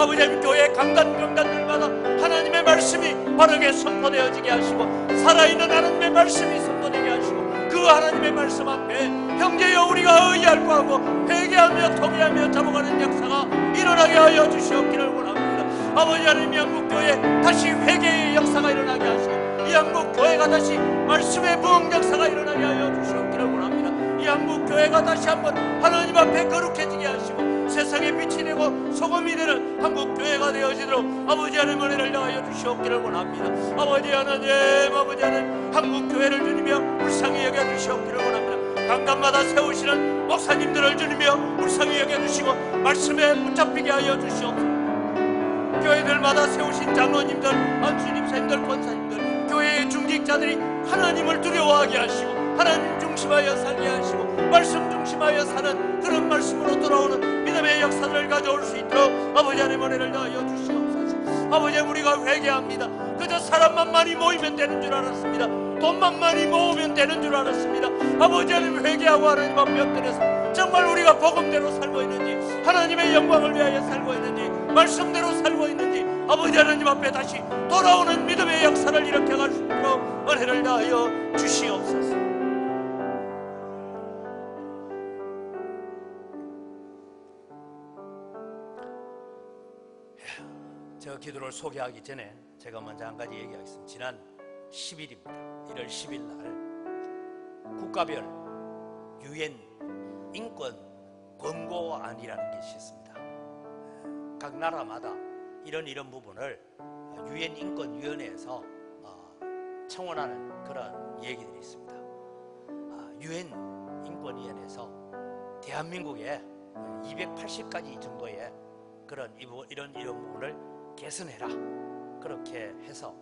아버지 하나님, 교회 강단들마다 하나님의 말씀이 바르게 선포되어지게 하시고 살아있는 하나님의 말씀이 선포되게 하시고 그 하나님의 말씀 앞에 형제여 우리가 의할 바하고 회개하며 통회하며 잡아가는 역사가 일어나게 하여 주시옵기를 원합니다. 아버지 하나님, 이 한국교회 다시 회개의 역사가 일어나게 하시고 이 한국교회가 다시 말씀의 부흥 역사가 일어나게 하여 주시옵기를 원합니다. 이 한국교회가 다시 한번 하나님 앞에 거룩해지게 하시고 세상에 빛이 되고 소금이 되는 한국교회가 되어지도록 아버지 하나님 은혜를 더하여 주시옵기를 원합니다. 아버지 하나님 한국교회를 주님이여 불쌍히 여겨주시옵기를 원합니다. 강단마다 세우시는 목사님들을 주님이여 불쌍히 여겨주시고 말씀에 붙잡히게 하여 주시옵소서. 교회들마다 세우신 장로님들, 안수님사님들, 권사님들, 교회의 중직자들이 하나님을 두려워하게 하시고 하나님 중심하여 살게 하시고 말씀 중심하여 사는 그런 말씀으로 돌아오는 믿음의 역사를 가져올 수 있도록 아버지 하나님 은혜를 더하여 주시옵소서. 아버지 우리가 회개합니다. 그저 사람만 많이 모이면 되는 줄 알았습니다. 돈만 많이 모으면 되는 줄 알았습니다. 아버지 하나님 회개하고 하나님 앞에 엎드려서 정말 우리가 복음대로 살고 있는지 하나님의 영광을 위하여 살고 있는지 말씀대로 살고 있는지 아버지 하나님 앞에 다시 돌아오는 믿음의 역사를 일으켜갈 수 있도록 은혜를 다하여 주시옵소서. 저 기도를 소개하기 전에 제가 먼저 한 가지 얘기하겠습니다. 지난 10일입니다. 1월 10일 날 국가별 UN 인권 권고안이라는 것이 있습니다. 각 나라마다 이런 부분을 UN 인권위원회에서 청원하는 그런 얘기들이 있습니다. UN 인권위원회에서 대한민국에 280가지 정도의 이런 부분을 개선해라, 그렇게 해서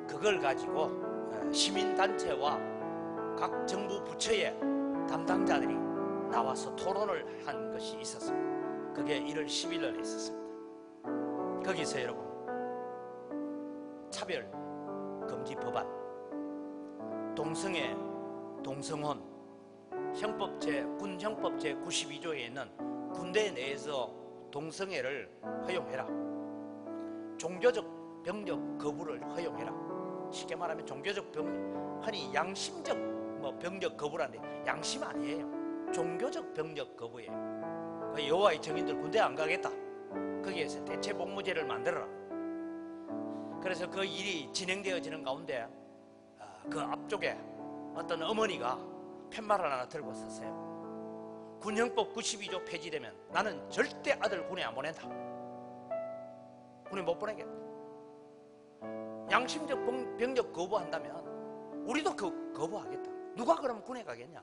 그걸 가지고 시민단체와 각 정부 부처의 담당자들이 나와서 토론을 한 것이 있었습니다. 그게 1월 10일 날 있었습니다. 거기서 여러분 차별 금지 법안, 동성애, 동성혼, 군 형법 제92조에 있는 군대 내에서 동성애를 허용해라, 종교적 병력 거부를 허용해라. 쉽게 말하면 종교적 병력, 흔히 양심적 병력 거부라는데 양심 아니에요. 종교적 병력 거부예요. 여호와의 증인들 군대 안 가겠다, 거기에서 대체복무제를 만들어라. 그래서 그 일이 진행되어지는 가운데 그 앞쪽에 어떤 어머니가 팻말을 하나 들고 섰어요. 군형법 92조 폐지되면 나는 절대 아들 군에 안 보낸다. 군에 못 보내겠다. 양심적 병력 거부한다면 우리도 거부하겠다. 누가 그럼 군에 가겠냐,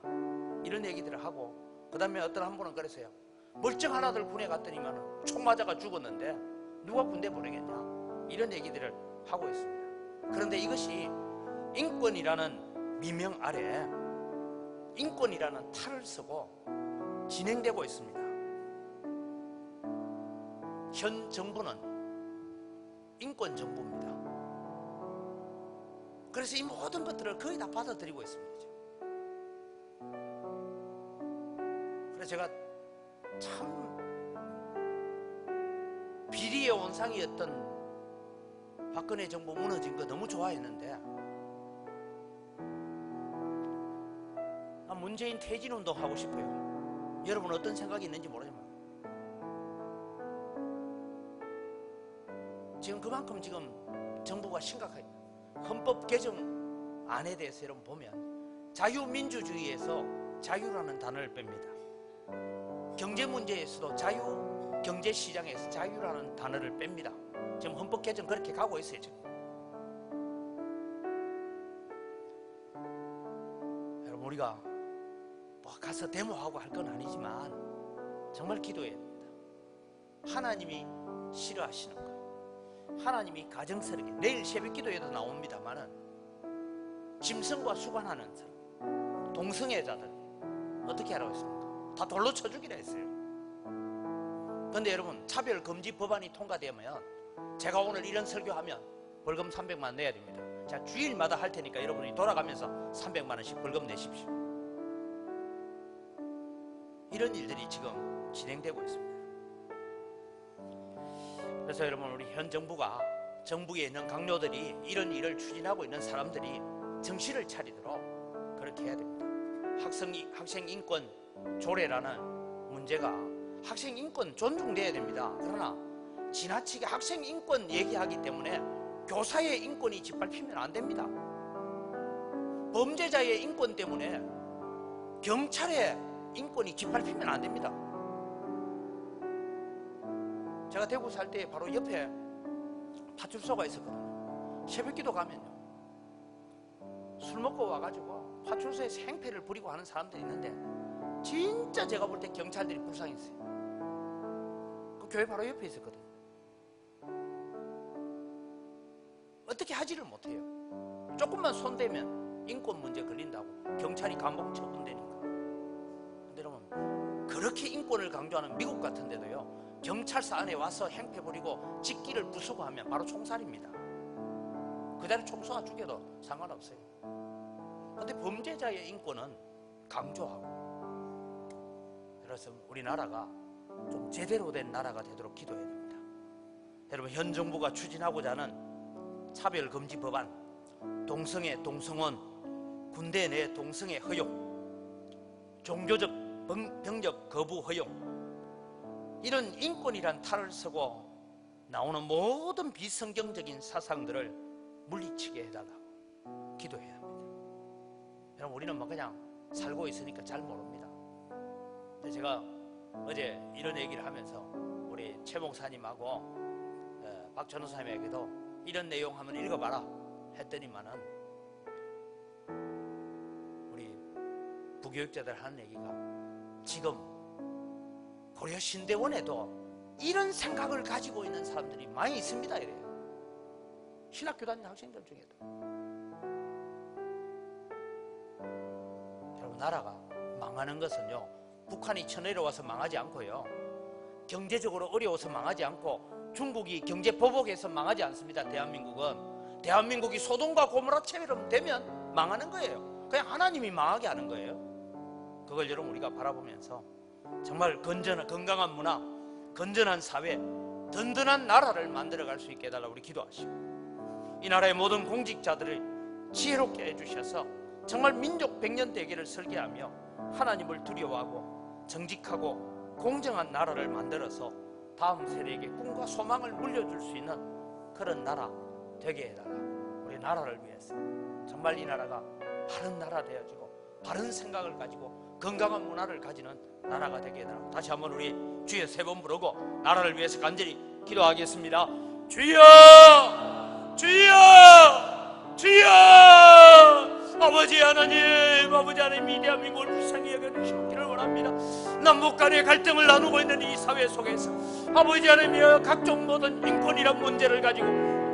이런 얘기들을 하고, 그 다음에 어떤 한 분은 그랬어요. 멀쩡한 아들 군에 갔더니만 총 맞아가 죽었는데 누가 군대 보내겠냐, 이런 얘기들을 하고 있습니다. 그런데 이것이 인권이라는 미명 아래 인권이라는 탈을 쓰고 진행되고 있습니다. 현 정부는 인권 정부입니다. 그래서 이 모든 것들을 거의 다 받아들이고 있습니다. 그래서 제가 참 비리의 온상이었던 박근혜 정부 무너진 거 너무 좋아했는데 문재인 퇴진운동 하고 싶어요. 여러분 어떤 생각이 있는지 모르지만 지금 그만큼 지금 정부가 심각해요. 헌법 개정 안에 대해서 여러분 보면 자유민주주의에서 자유라는 단어를 뺍니다. 경제 문제에서도 자유, 경제시장에서 자유라는 단어를 뺍니다. 지금 헌법 개정 그렇게 가고 있어요. 지금 여러분 우리가 뭐 가서 데모하고 할 건 아니지만 정말 기도해야 됩니다. 하나님이 싫어하시는 것, 하나님이 가정스럽게 내일 새벽 기도에도 나옵니다만은 짐승과 수관하는 사람, 동성애자들 어떻게 하라고 했습니까? 다 돌로 쳐 죽이라 했어요. 그런데 여러분 차별 금지 법안이 통과되면 제가 오늘 이런 설교하면 벌금 300만 원 내야 됩니다. 자, 주일마다 할 테니까 여러분이 돌아가면서 300만 원씩 벌금 내십시오. 이런 일들이 지금 진행되고 있습니다. 그래서 여러분 우리 현 정부가, 정부에 있는 강요들이, 이런 일을 추진하고 있는 사람들이 정신을 차리도록 그렇게 해야 됩니다. 학생 인권 조례라는 문제가, 학생 인권 존중돼야 됩니다. 그러나 지나치게 학생 인권 얘기하기 때문에 교사의 인권이 짓밟히면 안 됩니다. 범죄자의 인권 때문에 경찰의 인권이 짓밟히면 안 됩니다. 제가 대구 살 때 바로 옆에 파출소가 있었거든요. 새벽기도 가면요, 술 먹고 와가지고 파출소에서 행패를 부리고 하는 사람들이 있는데 진짜 제가 볼 때 경찰들이 불쌍했어요. 그 교회 바로 옆에 있었거든요. 어떻게 하지를 못해요. 조금만 손대면 인권 문제 걸린다고 경찰이 감옥 처분되니까. 근데 여러분 그렇게 인권을 강조하는 미국 같은 데도요, 경찰서 안에 와서 행패 부리고 직기를 부수고 하면 바로 총살입니다. 그 자리 총 쏘아 죽여도 상관없어요. 그런데 범죄자의 인권은 강조하고, 그래서 우리나라가 좀 제대로 된 나라가 되도록 기도해야 됩니다. 여러분 현 정부가 추진하고자 하는 차별금지 법안, 동성애, 동성혼, 군대 내 동성애 허용, 종교적 병력 거부 허용, 이런 인권이란 탈을 쓰고 나오는 모든 비성경적인 사상들을 물리치게 해달라고 기도해야 합니다. 여러분 우리는 뭐 그냥 살고 있으니까 잘 모릅니다. 근데 제가 어제 이런 얘기를 하면서 우리 최 목사님하고 박 전도사님에게도 이런 내용 한번 읽어봐라 했더니만은 우리 부교육자들 하는 얘기가, 지금 고려 신대원에도 이런 생각을 가지고 있는 사람들이 많이 있습니다 이래요. 신학교 다니는 학생들 중에도. 여러분 나라가 망하는 것은요, 북한이 쳐내려와서 망하지 않고요, 경제적으로 어려워서 망하지 않고, 중국이 경제 보복해서 망하지 않습니다. 대한민국이 소돔과 고모라처럼 되면 망하는 거예요. 그냥 하나님이 망하게 하는 거예요. 그걸 여러분 우리가 바라보면서 정말 건강한 문화, 건전한 사회, 든든한 나라를 만들어갈 수 있게 해달라고 우리 기도하시고, 이 나라의 모든 공직자들을 지혜롭게 해주셔서 정말 민족 백년 대계를 설계하며 하나님을 두려워하고 정직하고 공정한 나라를 만들어서 다음 세대에게 꿈과 소망을 물려줄 수 있는 그런 나라 되게 해달라. 우리 나라를 위해서 정말 이 나라가 바른 나라 되어지고 바른 생각을 가지고 건강한 문화를 가지는 나라가 되게 해달라. 다시 한번 우리 주여 3번 부르고 나라를 위해서 간절히 기도하겠습니다. 주여, 주여, 주여. 아버지 하나님, 이 대한민국을 불쌍히 여겨주시기를 원합니다. 남북 간의 갈등을 나누고 있는 이 사회 속에서 아버지 하나님이여, 각종 모든 인권이란 문제를 가지고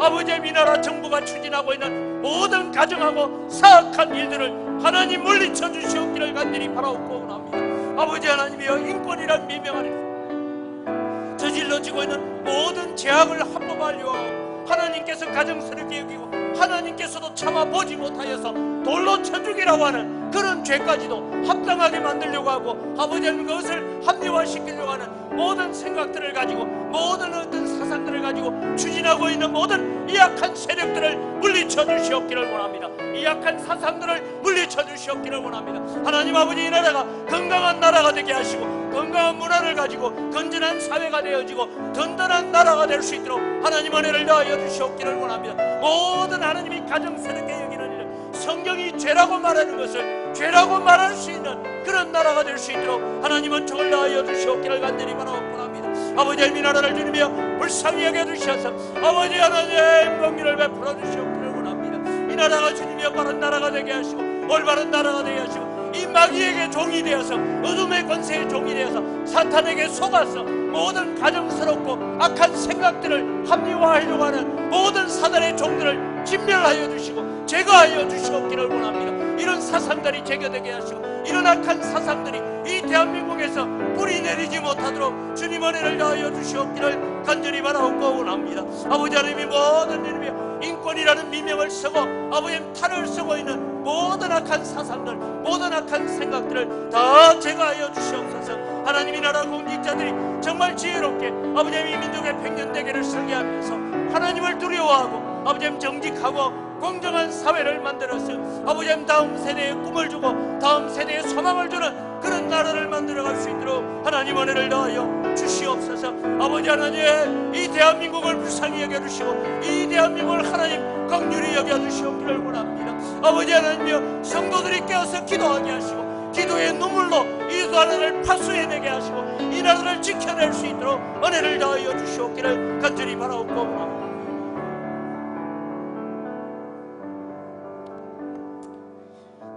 아버지 하나님, 이 나라 정부가 추진하고 있는 모든 가정하고 사악한 일들을 하나님 물리쳐 주시옵기를 간절히 바라옵고 원합니다. 아버지 하나님이여, 인권이란 미명 안에서 저질러지고 있는 모든 죄악을 합법하려 하나님께서 가정스럽게 여기고 하나님께서도 참아보지 못하여서 돌로 쳐 죽이라고 하는 그런 죄까지도 합당하게 만들려고 하고, 아버지 하나님 그것을 합리화시키려고 하는 모든 생각들을 가지고 모든 어떤 사상들을 가지고 추진하고 있는 모든 이 악한 세력들을 물리쳐 주시옵기를 원합니다. 이 악한 사상들을 물리쳐 주시옵기를 원합니다. 하나님 아버지, 이 나라가 건강한 나라가 되게 하시고 건강한 문화를 가지고 건전한 사회가 되어지고 든든한 나라가 될 수 있도록 하나님 은혜를 더하여 주시옵기를 원합니다. 모든 하나님이 가정스럽게 여기는 일은 성경이 죄라고 말하는 것을 죄라고 말할 수 있는 그런 나라가 될 수 있도록 하나님은 총을 다하여 주시옵기를 간절히 바라옵고합니다. 아버지, 이 나라를 주님이여 불쌍히 여겨주셔서 아버지 하나님 공의를 베풀어 주시옵기를 원합니다. 이 나라가 주님이여 바른 나라가 되게 하시고 올바른 나라가 되게 하시고 이 마귀에게 종이 되어서 어둠의 권세의 종이 되어서 사탄에게 속아서 모든 가정스럽고 악한 생각들을 합리화하려고 하는 모든 사단의 종들을 진멸하여 주시고 제거하여 주시옵기를 원합니다. 이런 사상들이 제거되게 하시고 이런 악한 사상들이 이 대한민국에서 뿌리 내리지 못하도록 주님 은혜를 다하여 주시옵기를 간절히 바라옵고 원합니다. 아버지 하나님이 모든 이름이여 인권이라는 미명을 쓰고 아버지님 탈을 쓰고 있는 모든 악한 사상들 모든 악한 생각들을 다 제거하여 주시옵소서. 하나님이 나라 공직자들이 정말 지혜롭게 아버지님 이 민족의 백년대계를 설계하면서 하나님을 두려워하고 아버지님 정직하고 공정한 사회를 만들어서 아버지님 다음 세대에 꿈을 주고 다음 세대에 소망을 주는 그런 나라를 만들어갈 수 있도록 하나님 은혜를 더하여 주시옵소서. 아버지 하나님 이 대한민국을 불쌍히 여겨주시고 이 대한민국을 하나님 긍휼히 여겨주시옵기를 원합니다. 아버지 하나님이여 성도들이 깨어서 기도하게 하시고 기도의 눈물로 이 나라를 파수해내게 하시고 이 나라를 지켜낼 수 있도록 은혜를 더하여 주시옵기를 간절히 바라옵고 원합니다.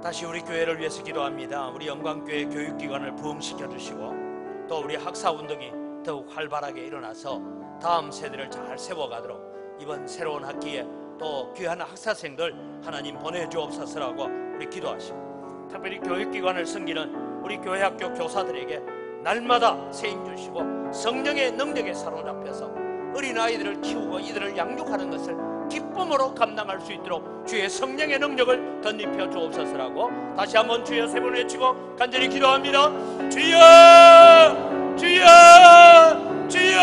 다시 우리 교회를 위해서 기도합니다. 우리 영광교회 교육기관을 부흥시켜 주시고 또 우리 학사운동이 더욱 활발하게 일어나서 다음 세대를 잘 세워가도록 이번 새로운 학기에 또 귀한 학사생들 하나님 보내주옵소서라고 우리 기도하시고 특별히 교육기관을 섬기는 우리 교회학교 교사들에게 날마다 세임 주시고 성령의 능력에 사로잡혀서 어린아이들을 키우고 이들을 양육하는 것을 기쁨으로 감당할 수 있도록 주의 성령의 능력을 덧입혀 주옵소서라고 다시 한번 주여 세 번 외치고 간절히 기도합니다. 주여 주여 주여.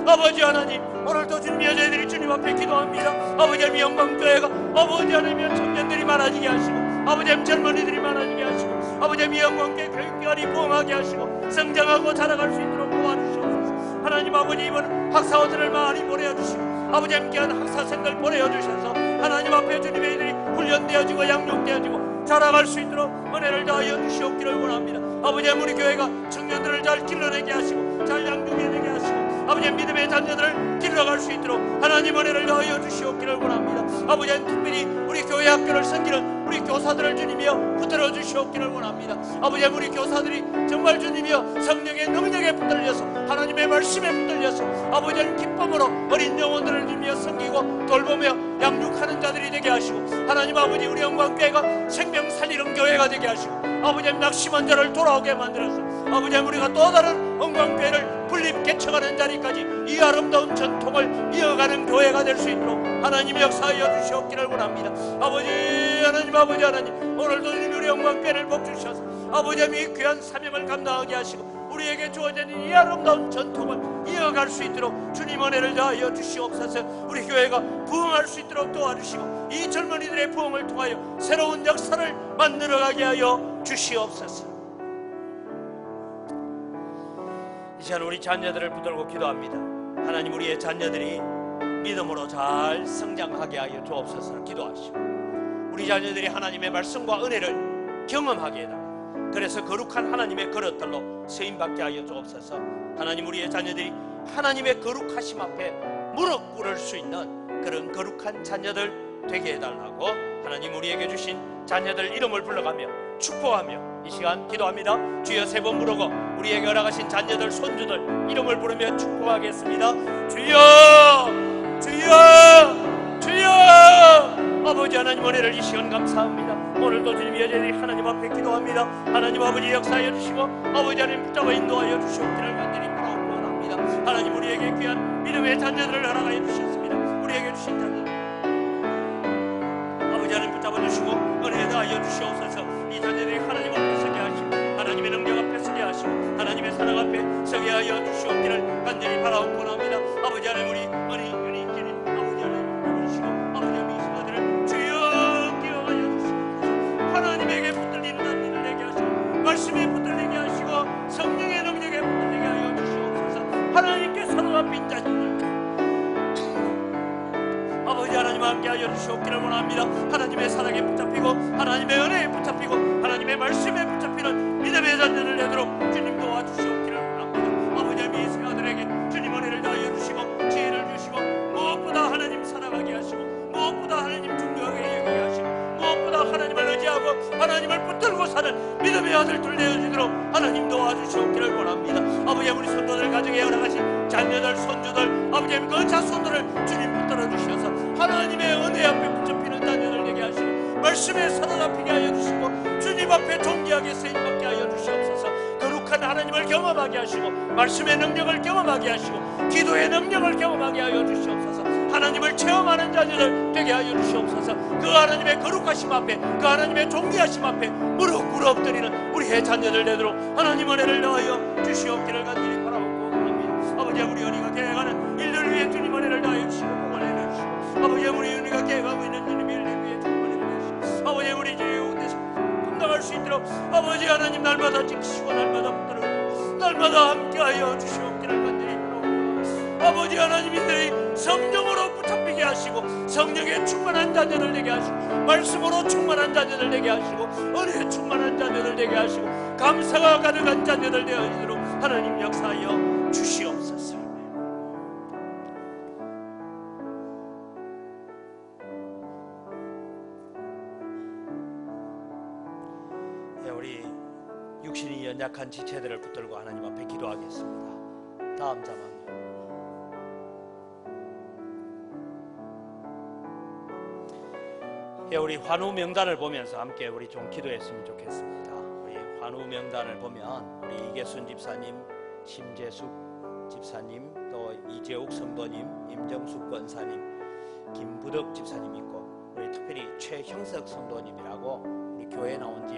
아버지 하나님 오늘도 주님의 저희들이 주님 앞에 기도합니다. 아버지 하나님 영광교회가 아버지 하나님 청년들이 많아지게 하시고 아버지 하나님 젊은이들이 많아지게 하시고 아버지 하나님 영광교회 교육기관이 부흥하게 하시고 성장하고 자라갈 수 있도록 도와주시옵소서. 하나님 아버지 이번 학사원들을 많이 보내주시고 아버지 함께한 학사생들 보내주셔서 하나님 앞에 주님의 이들이 훈련되어지고 양육되어지고 자라갈 수 있도록 은혜를 다하여 주시옵기를 원합니다. 아버지 우리 교회가 청년들을 잘 길러내게 하시고 잘 양육해내게 하시고 아버지 믿음의 자녀들을 길러갈 수 있도록 하나님 은혜를 다하여 주시옵기를 원합니다. 아버지 특별히 우리 교회 학교를 섬기는 우리 교사들을 주님이여 붙들어 주시옵기를 원합니다. 아버지 우리 교사들이 정말 주님이여 성령의 능력에 붙들려서 하나님의 말씀에 붙들려서 아버지 기쁨으로 어린 영혼들을 주님이여 섬기고 돌보며 양육하는 자들이 되게 하시고 하나님 아버지 우리 영광교회가 생명 살리는 교회가 되게 하시고 아버지 낙심한 자를 돌아오게 만들어서 아버지 우리가 또 다른 영광교회를 분립 개척하는 자리까지 이 아름다운 전통을 이어가는 교회가 될 수 있도록 하나님 역사하여 주시옵기를 원합니다. 아버지 하나님 오늘도 우리 영광교회를 복주셔서 아버지 이 귀한 사명을 감당하게 하시고 우리에게 주어진 이 아름다운 전통을 이어갈 수 있도록 주님 은혜를 다하여 주시옵소서. 우리 교회가 부흥할 수 있도록 도와주시고 이 젊은이들의 부흥을 통하여 새로운 역사를 만들어가게 하여 주시옵소서. 이 시간 우리 자녀들을 붙들고 기도합니다. 하나님 우리의 자녀들이 믿음으로 잘 성장하게 하여 주옵소서 기도하시고 우리 자녀들이 하나님의 말씀과 은혜를 경험하게 해달라. 그래서 거룩한 하나님의 그릇들로 쓰임받게 하여 주옵소서. 하나님 우리의 자녀들이 하나님의 거룩하심 앞에 무릎 꿇을 수 있는 그런 거룩한 자녀들 되게 해달라고 하나님 우리에게 주신 자녀들 이름을 불러가며 축복하며 이 시간 기도합니다. 주여 세 번 부르고 우리에게 허락하신 자녀들 손주들 이름을 부르며 축복하겠습니다. 주여 주여 주여. 아버지 하나님 은혜를 이 시간 감사합니다. 오늘도 주님 여전히 하나님 앞에 기도합니다. 하나님 아버지 역사하여 주시고 아버지 하나님 붙잡아 인도하여 주시옵기를 간절히 바라옵고 원합니다. 하나님 우리에게 귀한 믿음의 자녀들을 허락하여 주셨습니다. 우리에게 주신 자녀들 아버지 하나님 붙잡아 주시고 은혜 다하여 주시옵소서. 이 자녀들이 하나님 앞에 서게 하시고 하나님의 능력 앞에 서게 하시고 하나님의 사랑 앞에 서게 하여 주시옵기를 간절히 바라옵고 원합니다. 아버지 말씀에 붙들리게 하시고 성령의 능력에 붙들리게 하여 주시옵소서. 하나님께 서로가 빈자들 아버지 하나님과 함께하여 주시옵기를 원합니다. 하나님의 사랑에 붙잡히고 하나님의 은혜에 붙잡히고 하나님의 말씀에 붙잡히는 믿음의 자녀를 되도록 주님 도와주시옵기를 원합니다. 아버지 하나님 이 생아들에게 주님 은혜를 다하여 주시고 지혜를 주시고 무엇보다 하나님 사랑하게 하시고 무엇보다 하나님 중요하게 여기게 하시고 무엇보다 하나님을 의지하고 하나님을 붙들고 사는 믿음의 아들들 되어주도록 하나님 도와주시옵기를 원합니다. 아버지 우리 손도들 가정에 허락하신 자녀들 손주들 아버지 그 자손들을 주님 붙들어 주셔서 하나님의 은혜 앞에 붙잡히는 자녀들 되게 하시고 말씀에 사로잡히게 하여 주시고 주님 앞에 존귀하게 쓰임받게 하여 주시옵소서. 거룩한 하나님을 경험하게 하시고 말씀의 능력을 경험하게 하시고 기도의 능력을 경험하게 하여 주시옵소서. 하나님을 체험하는 자녀들 되게 하여 주시옵소서. 그 하나님의 거룩하심 앞에 그 하나님의 존귀하심 앞에 무릎 꿇어 엎드리는 우리의 자녀들 되도록 하나님 은혜를 더하여 주시옵기를 간절히 바라옵고 합니다. 아버지 우리 은혜가 계획하는 일들 위해 주님 은혜를 더하여 주시고 복을 내려주시고 아버지 우리 은혜가 계획하고 있는 주님 일들 위해 주님 은혜를 내주시고 아버지 우리 주님께서 감당할 수 있도록 아버지 하나님 날마다 지키시고 날마다 붙들고 날마다 함께하여 주시옵기를 간절히 바라옵고 아버지 하나님 이들이 성령으로 붙잡히게 하시고 성령에 충만한 자녀들 되게 하시고 말씀으로 충만한 자녀들 되게 하시고 은혜에 충만한 자녀들 되게 하시고 감사가 가득한 자녀들 되어지도록 하나님 역사하여 주시옵소서. 우리 육신이 연약한 지체들을 붙들고 하나님 앞에 기도하겠습니다. 다음 자만 우리 환우 명단을 보면서 함께 우리 좀 기도했으면 좋겠습니다. 우리 환우 명단을 보면 우리 이계순 집사님, 심재숙 집사님, 또 이재욱 성도님, 임정숙 권사님, 김부덕 집사님 있고 우리 특별히 최형석 성도님이라고 우리 교회 나온 지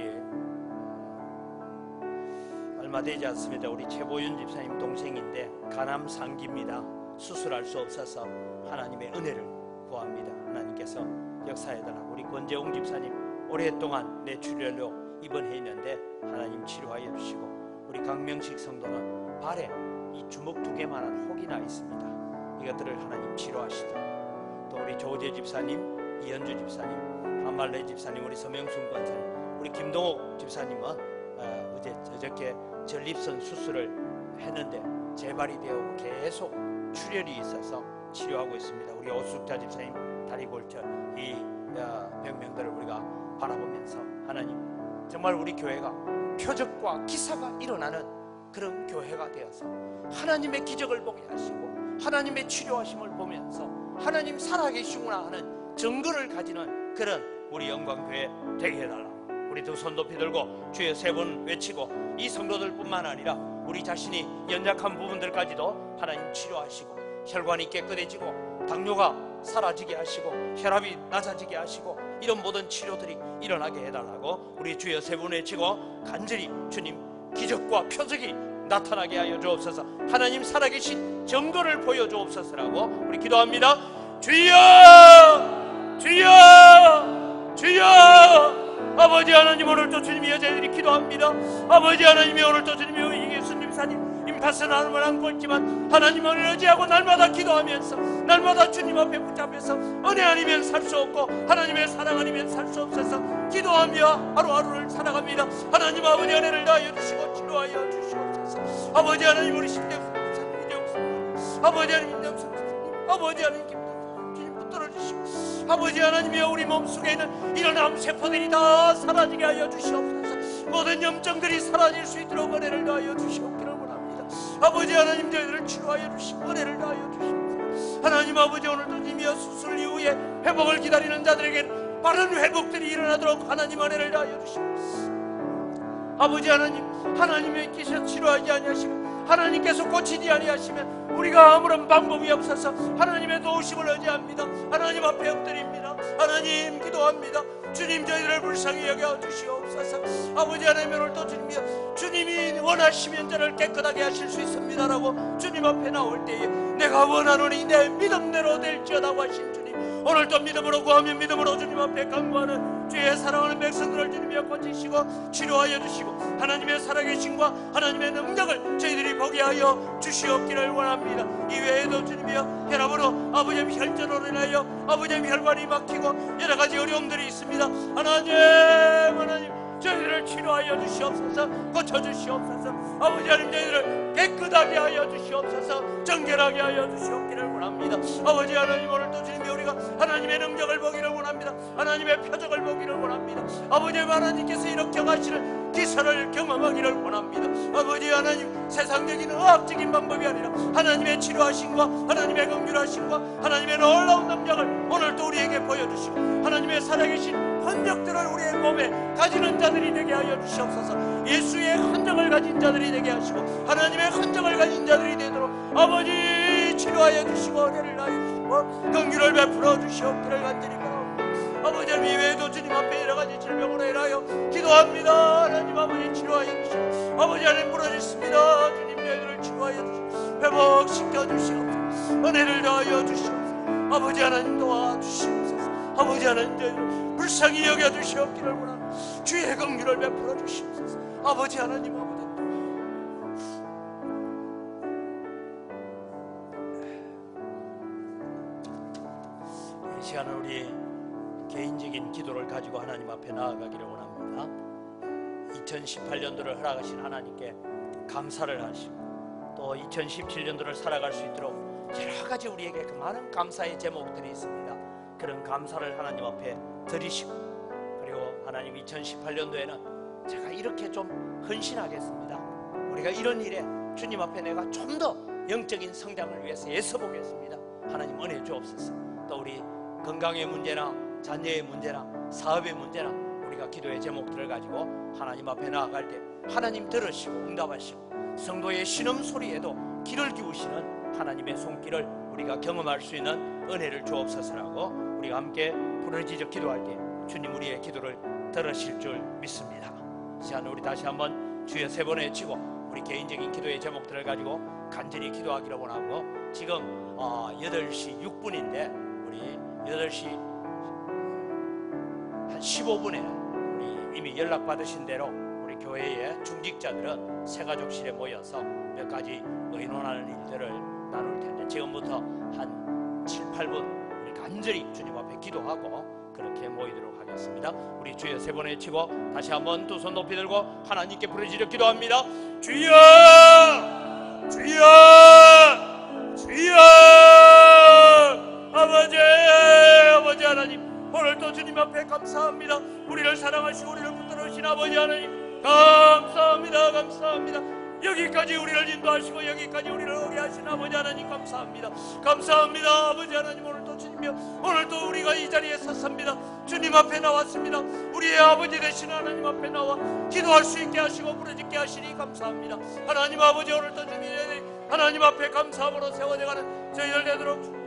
얼마 되지 않습니다. 우리 최보윤 집사님 동생인데 간암 상기입니다. 수술할 수 없어서 하나님의 은혜를 구합니다. 하나님께서 역사해달라고. 우리 권재웅 집사님 오랫동안 뇌출혈로 입원해 있는데 하나님 치료하여 주시고 우리 강명식 성도는 발에 이 주먹 2개만한 혹이 나 있습니다. 이것들을 하나님 치료하시도록. 또 우리 조재 집사님, 이현주 집사님, 한말레 집사님, 우리 서명순 권사님, 우리 김동욱 집사님은 어저께 전립선 수술을 했는데 재발이 되어 계속 출혈이 있어서 치료하고 있습니다. 우리 오숙자 집사님 다리 골절, 이 병명들을 우리가 바라보면서 하나님 정말 우리 교회가 표적과 기사가 일어나는 그런 교회가 되어서 하나님의 기적을 보게 하시고 하나님의 치료하심을 보면서 하나님 살아계시구나 하는 증거를 가지는 그런 우리 영광교회 되게 해달라고. 우리 두 손 높이 들고 주여 3번 외치고 이 성도들뿐만 아니라 우리 자신이 연약한 부분들까지도 하나님 치료하시고 혈관이 깨끗해지고 당뇨가 사라지게 하시고 혈압이 낮아지게 하시고 이런 모든 치료들이 일어나게 해달라고 우리 주여 3번 외치고 간절히 주님 기적과 표적이 나타나게 하여 주옵소서. 하나님 살아계신 증거를 보여주옵소서라고 우리 기도합니다. 주여 주여 주여. 아버지 하나님 오늘도 주님이 여자들이 기도합니다. 아버지 하나님이 오늘도 주님이 이계순 집사님 임파선 하나님을 안고 있지만 하나님을 의지하고 날마다 기도하면서 날마다 주님 앞에 붙잡혀서 은혜 아니면 살 수 없고 하나님의 사랑 아니면 살 수 없어서 기도하며 하루하루를 살아갑니다. 하나님 아버지 은혜를 다하여 주시고 치료하여 주시옵소서. 아버지 하나님 우리 신대수 집사님 이대옥 아버지 하나님 임대옥 집사님 아버지 하나님 주님 붙들어 주시고 아버지 하나님이여 우리 몸속에 있는 이런 암세포들이 다 사라지게 하여 주시옵소서. 모든 염증들이 사라질 수 있도록 은혜를 다하여 주시옵기를 원합니다. 아버지 하나님 저희들을 치료하여 주시고 은혜를 다하여 주시옵소서. 하나님 아버지 오늘도 님이여 수술 이후에 회복을 기다리는 자들에게 빠른 회복들이 일어나도록 하나님 은혜를 다하여 주시옵소서. 아버지 하나님 하나님께서 치료하지 아니하시고 하나님께서 고치지 아니하시면 우리가 아무런 방법이 없어서 하나님의 도우심을 의지합니다. 하나님 앞에 엎드립니다. 하나님 기도합니다. 주님 저희들을 불쌍히 여겨 주시옵소서. 아버지 하나님 오늘도 주님이 원하시면 저를 깨끗하게 하실 수 있습니다라고 주님 앞에 나올 때에 내가 원하노니 내 믿음대로 될지어다고 하신 주님 오늘도 믿음으로 구하며 믿음으로 주님 앞에 간구하는 주의 사랑하는 백성들을 주님이여 고치시고 치료하여 주시고 하나님의 살아계심과 하나님의 능력을 저희들이 보게 하여 주시옵기를 원합니다. 이외에도 주님이여 혈압으로 아버지의 혈전으로 인하여 아버지의 혈관이 막히고 여러가지 어려움들이 있습니다. 하나님 저희들을 치료하여 주시옵소서. 고쳐주시옵소서. 아버지 하나님 저희들을 깨끗하게 하여 주시옵소서. 정결하게 하여 주시옵기를 원합니다. 아버지 하나님 오늘도 주님이 우리가 하나님의 능력을 보기를 원합니다. 하나님의 표적을 보기를 원합니다. 아버지 하나님께서 이렇게 하시는 기사를 경험하기를 원합니다. 아버지 하나님 세상적인 의학적인 방법이 아니라 하나님의 치료하심과 하나님의 긍휼하심과 하나님의 놀라운 능력을 오늘도 우리에게 보여주시고 하나님의 살아계신 흔적들을 우리의 몸에 가지는 자들이 되게 하여 주시옵소서. 예수의 흔적을 가진 자들이 되게 하시고 하나님의 흔적을 가진 자들이 되도록 아버지 치료하여 주시고 은혜를 하여 주시고 긍휼을 베풀어 주시옵기를 간절히 바랍니다. 아버지 하나님 이외에도 주님 앞에 여러가지 질병으로 인하여 기도합니다. 하나님 아버지 치료하여 주시고 아버지 하나님 부러졌습니다. 주님 저희들을 치료하여 주시고 회복시켜 주시옵소서. 은혜를 더하여 주시옵소서. 아버지 하나님 도와주시옵소서. 아버지 하나님 저희들 불쌍히 여겨주시옵기를 원합니다. 주의 긍휼을 베풀어 주시옵소서. 아버지 하나님 이 시간은 우리 개인적인 기도를 가지고 하나님 앞에 나아가기를 원합니다. 2018년도를 허락하신 하나님께 감사를 하시고 또 2017년도를 살아갈 수 있도록 여러 가지 우리에게 그 많은 감사의 제목들이 있습니다. 그런 감사를 하나님 앞에 드리시고 그리고 하나님 2018년도에는 제가 이렇게 좀 헌신하겠습니다. 우리가 이런 일에 주님 앞에 내가 좀 더 영적인 성장을 위해서 애써보겠습니다. 하나님 은혜 주옵소서. 또 우리 건강의 문제나 자녀의 문제나 사업의 문제나 우리가 기도의 제목들을 가지고 하나님 앞에 나아갈 때 하나님 들으시고 응답하시고 성도의 신음소리에도 귀를 기우시는 하나님의 손길을 우리가 경험할 수 있는 은혜를 주옵소서라고 우리가 함께 부르짖어 기도할 때 주님 우리의 기도를 들으실 줄 믿습니다. 시간 우리 다시 한번 주여 세 번 외치고 우리 개인적인 기도의 제목들을 가지고 간절히 기도하기를 원하고 지금 8시 6분인데 우리 8시 한 15분에 우리 이미 연락받으신 대로 우리 교회의 중직자들은 새가족실에 모여서 몇 가지 의논하는 일들을 나눌 텐데 지금부터 한 7, 8분 우리 간절히 주님 앞에 기도하고 그렇게 모이도록 하겠습니다. 우리 주여 세 번 외치고 다시 한번 두 손 높이 들고 하나님께 부르짖어 기도합니다. 주여 주여 주여 아버지 하나님 오늘도 주님 앞에 감사합니다. 우리를 사랑하시고 우리를 붙들으신 아버지 하나님 감사합니다. 여기까지 우리를 인도하시고 여기까지 우리를 오게 하신 아버지 하나님 감사합니다. 아버지 하나님 오늘도 주님이여 오늘도 우리가 이 자리에 섰습니다. 주님 앞에 나왔습니다. 우리의 아버지 되신 하나님 앞에 나와 기도할 수 있게 하시고 부르짖게 하시니 감사합니다. 하나님 아버지 오늘도 주님 하나님 앞에 감사함으로 세워져가는 저희들 되도록